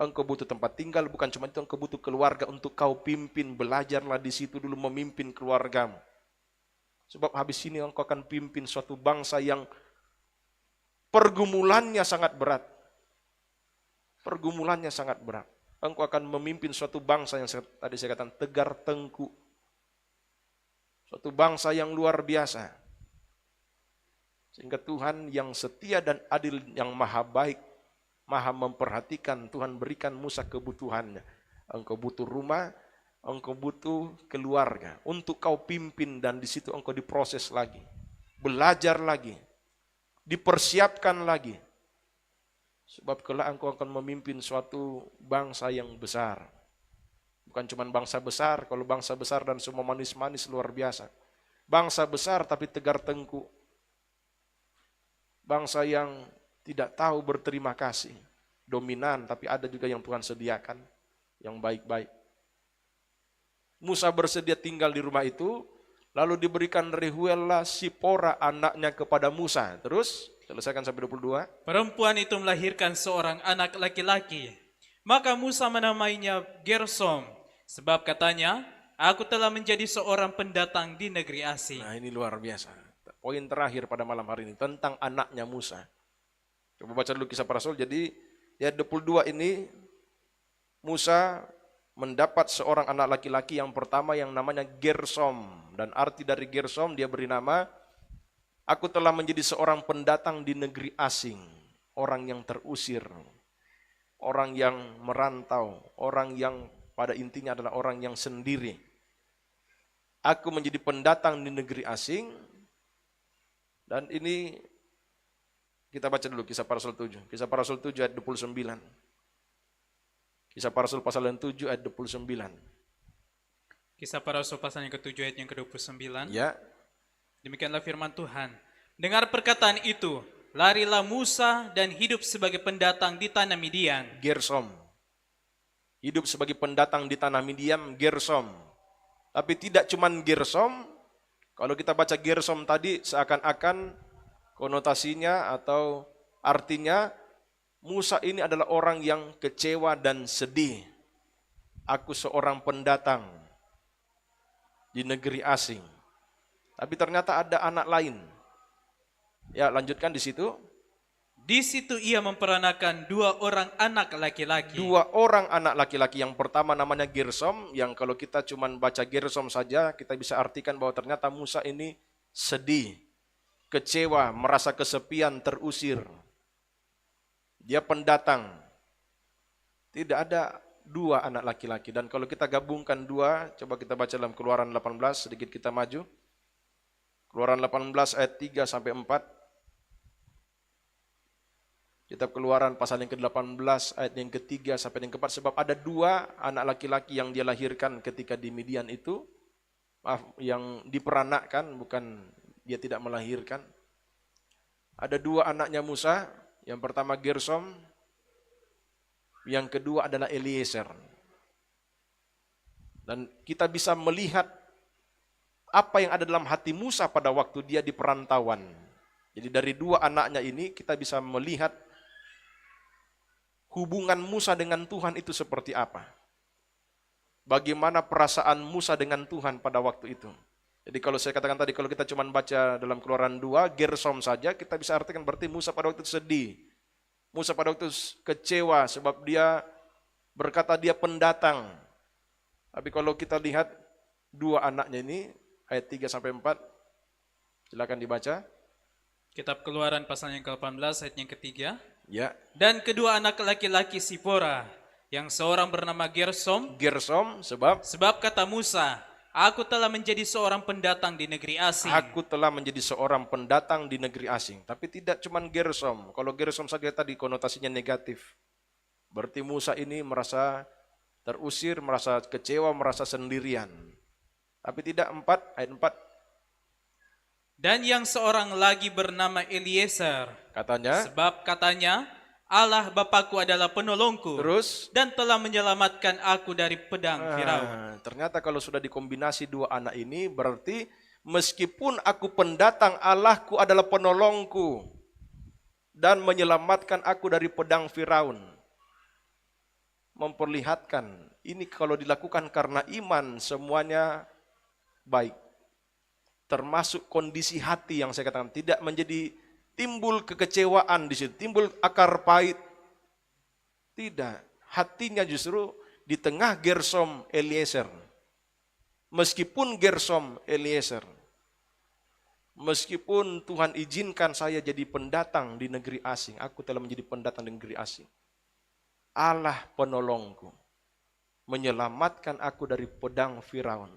Engkau butuh tempat tinggal, bukan cuma itu, engkau butuh keluarga untuk kau pimpin. Belajarlah di situ dulu memimpin keluargamu. Sebab habis ini engkau akan pimpin suatu bangsa yang pergumulannya sangat berat. Pergumulannya sangat berat. Engkau akan memimpin suatu bangsa yang tadi saya katakan tegar tengkuk. Suatu bangsa yang luar biasa. Sehingga Tuhan yang setia dan adil, yang maha baik, maha memperhatikan, Tuhan berikan Musa kebutuhannya. Engkau butuh rumah, engkau butuh keluarga untuk kau pimpin, dan di situ engkau diproses lagi. Belajar lagi. Dipersiapkan lagi. Sebab kelak engkau akan memimpin suatu bangsa yang besar. Bukan cuma bangsa besar, kalau bangsa besar dan semua manis-manis luar biasa. Bangsa besar tapi tegar tengkuk. Bangsa yang tidak tahu berterima kasih. Dominan, tapi ada juga yang Tuhan sediakan, yang baik-baik. Musa bersedia tinggal di rumah itu, lalu diberikan Reuel Sipora anaknya kepada Musa. Terus selesaikan sampai 22. Perempuan itu melahirkan seorang anak laki-laki. Maka Musa menamainya Gersom, sebab katanya, aku telah menjadi seorang pendatang di negeri asing. Nah, ini luar biasa. Poin terakhir pada malam hari ini tentang anaknya Musa. Coba baca dulu Kisah Para Rasul. Jadi ayat 22 ini Musa mendapat seorang anak laki-laki yang pertama yang namanya Gersom. Dan arti dari Gersom, dia beri nama, aku telah menjadi seorang pendatang di negeri asing. Orang yang terusir. Orang yang merantau. Orang yang pada intinya adalah orang yang sendiri. Aku menjadi pendatang di negeri asing. Dan ini kita baca dulu Kisah Para Rasul 7. Kisah Para Rasul 7 ayat 29. Kisah Para Rasul pasal yang 7 ayat 29. Kisah Para Rasul pasal yang ke-7 ayat yang ke-29. Ya. Demikianlah firman Tuhan. Dengar perkataan itu, larilah Musa dan hidup sebagai pendatang di tanah Midian. Gersom. Hidup sebagai pendatang di tanah Midian, Gersom. Tapi tidak cuman Gersom. Kalau kita baca Gersom tadi, seakan-akan konotasinya atau artinya Musa ini adalah orang yang kecewa dan sedih. Aku seorang pendatang di negeri asing. Tapi ternyata ada anak lain. Ya, lanjutkan di situ. Di situ ia memperanakan 2 orang anak laki-laki. 2 orang anak laki-laki. Yang pertama namanya Gersom, yang kalau kita cuma baca Gersom saja, kita bisa artikan bahwa ternyata Musa ini sedih. kecewa, merasa kesepian, terusir. Dia pendatang. Tidak ada dua anak laki-laki. Dan kalau kita gabungkan dua, coba kita baca dalam Keluaran 18, sedikit kita maju. Keluaran 18 ayat 3 sampai 4. Kitab Keluaran pasal yang ke-18 ayat yang ke-3 sampai yang ke-4. Sebab ada dua anak laki-laki yang dia lahirkan ketika di Midian itu. Maaf, yang diperanakkan, bukan dia tidak melahirkan. Ada dua anaknya Musa. Yang pertama Gersom. Yang kedua adalah Eliezer. Dan kita bisa melihat apa yang ada dalam hati Musa pada waktu dia di perantauan. Jadi dari dua anaknya ini kita bisa melihat hubungan Musa dengan Tuhan itu seperti apa. Bagaimana perasaan Musa dengan Tuhan pada waktu itu. Jadi kalau saya katakan tadi, kalau kita cuma baca dalam Keluaran 2, Gersom saja, kita bisa artikan berarti Musa pada waktu itu sedih. Musa pada waktu itu kecewa sebab dia berkata dia pendatang. Tapi kalau kita lihat dua anaknya ini, ayat 3 sampai 4, silakan dibaca. Kitab Keluaran pasal yang ke-18 ayat yang ketiga. Ya. Dan kedua anak laki-laki Sipora, yang seorang bernama Gersom. Gersom sebab kata Musa, aku telah menjadi seorang pendatang di negeri asing. Aku telah menjadi seorang pendatang di negeri asing. Tapi tidak cuma Gersom. Kalau Gersom saja tadi konotasinya negatif. Berarti Musa ini merasa terusir, merasa kecewa, merasa sendirian. Tapi tidak ayat 4. Dan yang seorang lagi bernama Eliezer. Katanya. Sebab katanya, Allah Bapakku adalah penolongku. Terus. Dan telah menyelamatkan aku dari pedang Firaun. Ternyata kalau sudah dikombinasi dua anak ini, berarti meskipun aku pendatang, Allahku adalah penolongku. Dan menyelamatkan aku dari pedang Firaun. Memperlihatkan, ini kalau dilakukan karena iman, semuanya baik. Termasuk kondisi hati yang saya katakan, tidak menjadi timbul kekecewaan di situ, timbul akar pahit. Tidak, hatinya justru di tengah Gersom Eliezer. Meskipun Gersom Eliezer, meskipun Tuhan izinkan saya jadi pendatang di negeri asing, aku telah menjadi pendatang di negeri asing. Allah penolongku, menyelamatkan aku dari pedang Firaun.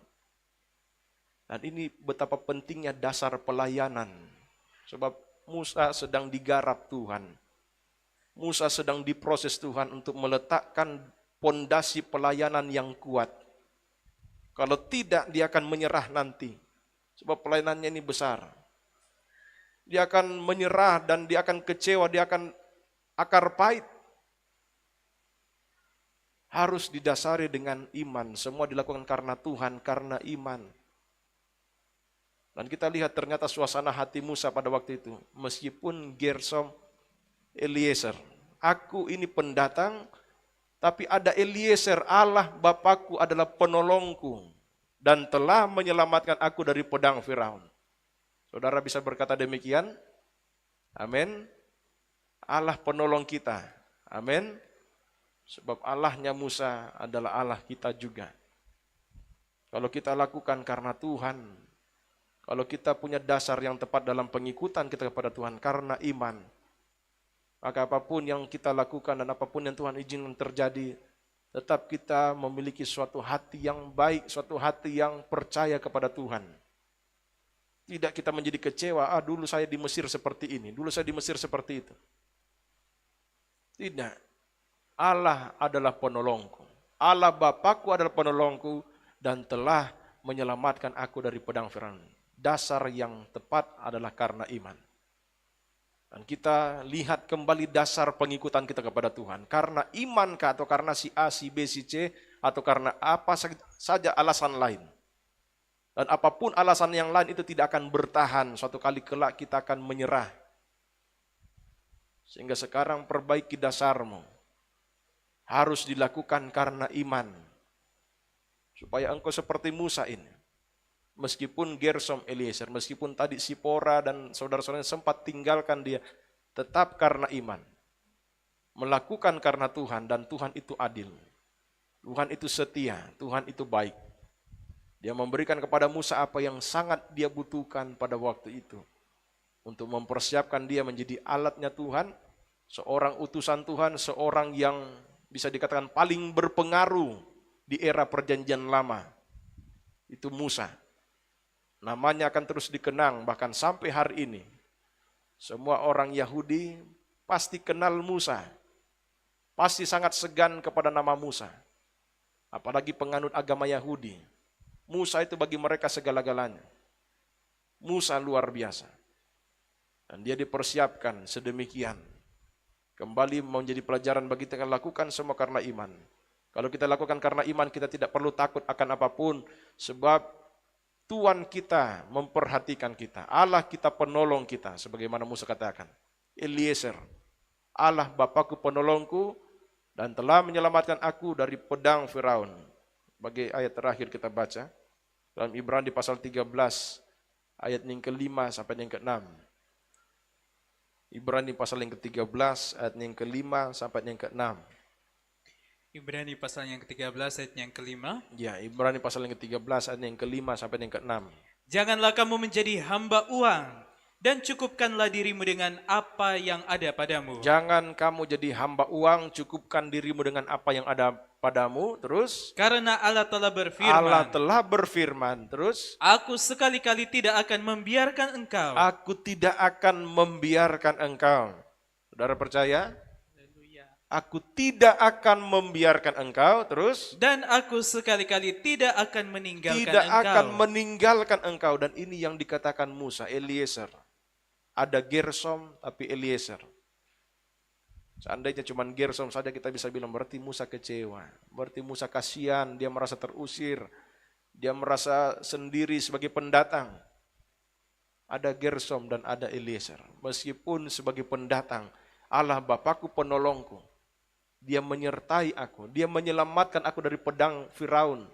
Dan ini betapa pentingnya dasar pelayanan. Sebab Musa sedang digarap Tuhan. Musa sedang diproses Tuhan untuk meletakkan pondasi pelayanan yang kuat. Kalau tidak, dia akan menyerah nanti. Sebab pelayanannya ini besar. Dia akan menyerah dan dia akan kecewa, dia akan akar pahit. Harus didasari dengan iman. Semua dilakukan karena Tuhan, karena iman. Dan kita lihat ternyata suasana hati Musa pada waktu itu. Meskipun Gersom Eliezer, aku ini pendatang, tapi ada Eliezer, Allah Bapakku adalah penolongku. Dan telah menyelamatkan aku dari pedang Firaun. Saudara bisa berkata demikian? Amin. Allah penolong kita. Amin. Sebab Allahnya Musa adalah Allah kita juga. Kalau kita lakukan karena Tuhan, kalau kita punya dasar yang tepat dalam pengikutan kita kepada Tuhan karena iman, maka apapun yang kita lakukan dan apapun yang Tuhan izinkan terjadi, tetap kita memiliki suatu hati yang baik, suatu hati yang percaya kepada Tuhan. Tidak kita menjadi kecewa, dulu saya di Mesir seperti ini, dulu saya di Mesir seperti itu. Tidak. Allah adalah penolongku. Allah Bapakku adalah penolongku dan telah menyelamatkan aku dari pedang Firaun. Dasar yang tepat adalah karena iman. Dan kita lihat kembali dasar pengikutan kita kepada Tuhan. Karena imankah atau karena si A, si B, si C, atau karena apa saja alasan lain. Dan apapun alasan yang lain itu tidak akan bertahan. Suatu kali kelak kita akan menyerah. Sehingga sekarang perbaiki dasarmu. Harus dilakukan karena iman. Supaya engkau seperti Musa ini. Meskipun Gersom Eliezer, meskipun tadi Sipora dan saudara-saudaranya sempat tinggalkan dia, tetap karena iman. Melakukan karena Tuhan dan Tuhan itu adil. Tuhan itu setia, Tuhan itu baik. Dia memberikan kepada Musa apa yang sangat dia butuhkan pada waktu itu. untuk mempersiapkan dia menjadi alatnya Tuhan, seorang utusan Tuhan, seorang yang bisa dikatakan paling berpengaruh di era perjanjian lama. Itu Musa. Namanya akan terus dikenang bahkan sampai hari ini. Semua orang Yahudi pasti kenal Musa. Pasti sangat segan kepada nama Musa. Apalagi penganut agama Yahudi. Musa itu bagi mereka segala-galanya. Musa luar biasa. Dan dia dipersiapkan sedemikian. Kembali menjadi pelajaran bagi kita lakukan semua karena iman. Kalau kita lakukan karena iman, kita tidak perlu takut akan apapun. Sebab Tuhan kita memperhatikan kita. Allah kita penolong kita. Sebagaimana Musa katakan. Eliezer, Allah Bapakku penolongku dan telah menyelamatkan aku dari pedang Firaun. Bagi ayat terakhir kita baca. Dalam Ibrani pasal 13 ayat yang ke-5 sampai yang ke-6. Ibrani pasal yang ke-13 ayat yang ke-5 sampai yang ke-6. Ibrani pasal yang ke-13 ayat yang ke-5. Ya, Ibrani pasal yang ke-13 ayat yang ke-5 sampai yang ke-6. Janganlah kamu menjadi hamba uang dan cukupkanlah dirimu dengan apa yang ada padamu. Jangan kamu jadi hamba uang, cukupkan dirimu dengan apa yang ada padamu. Terus? Karena Allah telah berfirman. Allah telah berfirman. Terus? Aku sekali-kali tidak akan membiarkan engkau. Aku tidak akan membiarkan engkau. Saudara percaya? Aku tidak akan membiarkan engkau. Terus? Dan aku sekali-kali tidak akan meninggalkan Tidak engkau. akan meninggalkan engkau. Dan ini yang dikatakan Musa, Eliezer. Ada Gersom tapi Eliezer. Seandainya cuma Gersom saja kita bisa bilang berarti Musa kecewa. Berarti Musa kasihan, dia merasa terusir. Dia merasa sendiri sebagai pendatang. Ada Gersom dan ada Eliezer. Meskipun sebagai pendatang, Allah Bapakku penolongku. Dia menyertai aku, dia menyelamatkan aku dari pedang Firaun.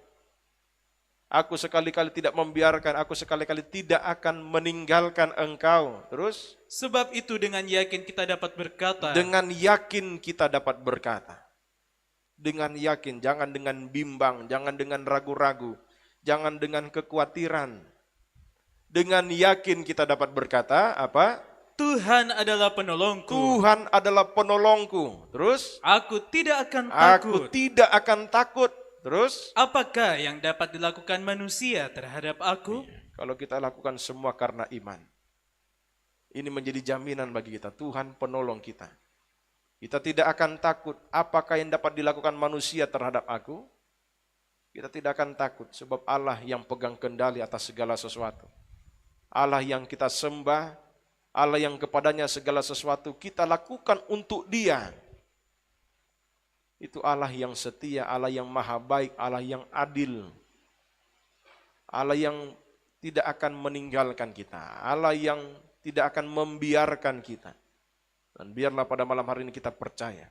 Aku sekali-kali tidak membiarkan, aku sekali-kali tidak akan meninggalkan engkau. Terus? Sebab itu dengan yakin kita dapat berkata. Dengan yakin kita dapat berkata. Dengan yakin, jangan dengan bimbang, jangan dengan ragu-ragu, jangan dengan kekhawatiran. Dengan yakin kita dapat berkata, apa? Tuhan adalah penolongku. Tuhan adalah penolongku. Terus? Aku tidak akan takut. Aku tidak akan takut. Terus? Apakah yang dapat dilakukan manusia terhadap aku? Kalau kita lakukan semua karena iman. Ini menjadi jaminan bagi kita. Tuhan penolong kita. Kita tidak akan takut. Apakah yang dapat dilakukan manusia terhadap aku? Kita tidak akan takut. Sebab Allah yang pegang kendali atas segala sesuatu. Allah yang kita sembah. Allah yang kepadanya segala sesuatu kita lakukan untuk Dia. Itu Allah yang setia, Allah yang maha baik, Allah yang adil. Allah yang tidak akan meninggalkan kita. Allah yang tidak akan membiarkan kita. Dan biarlah pada malam hari ini kita percaya.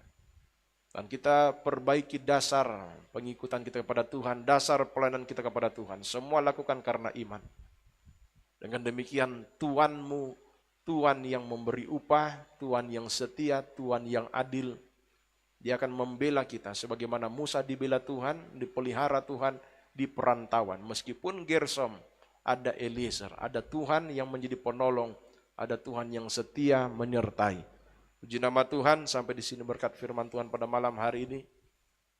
Dan kita perbaiki dasar pengikutan kita kepada Tuhan, dasar pelayanan kita kepada Tuhan. Semua lakukan karena iman. Dengan demikian Tuhanmu, Tuhan yang memberi upah, Tuhan yang setia, Tuhan yang adil. Dia akan membela kita sebagaimana Musa dibela Tuhan, dipelihara Tuhan di perantauan. Meskipun Gersom, ada Eliezer, ada Tuhan yang menjadi penolong, ada Tuhan yang setia menyertai. Puji nama Tuhan, sampai di sini berkat firman Tuhan pada malam hari ini.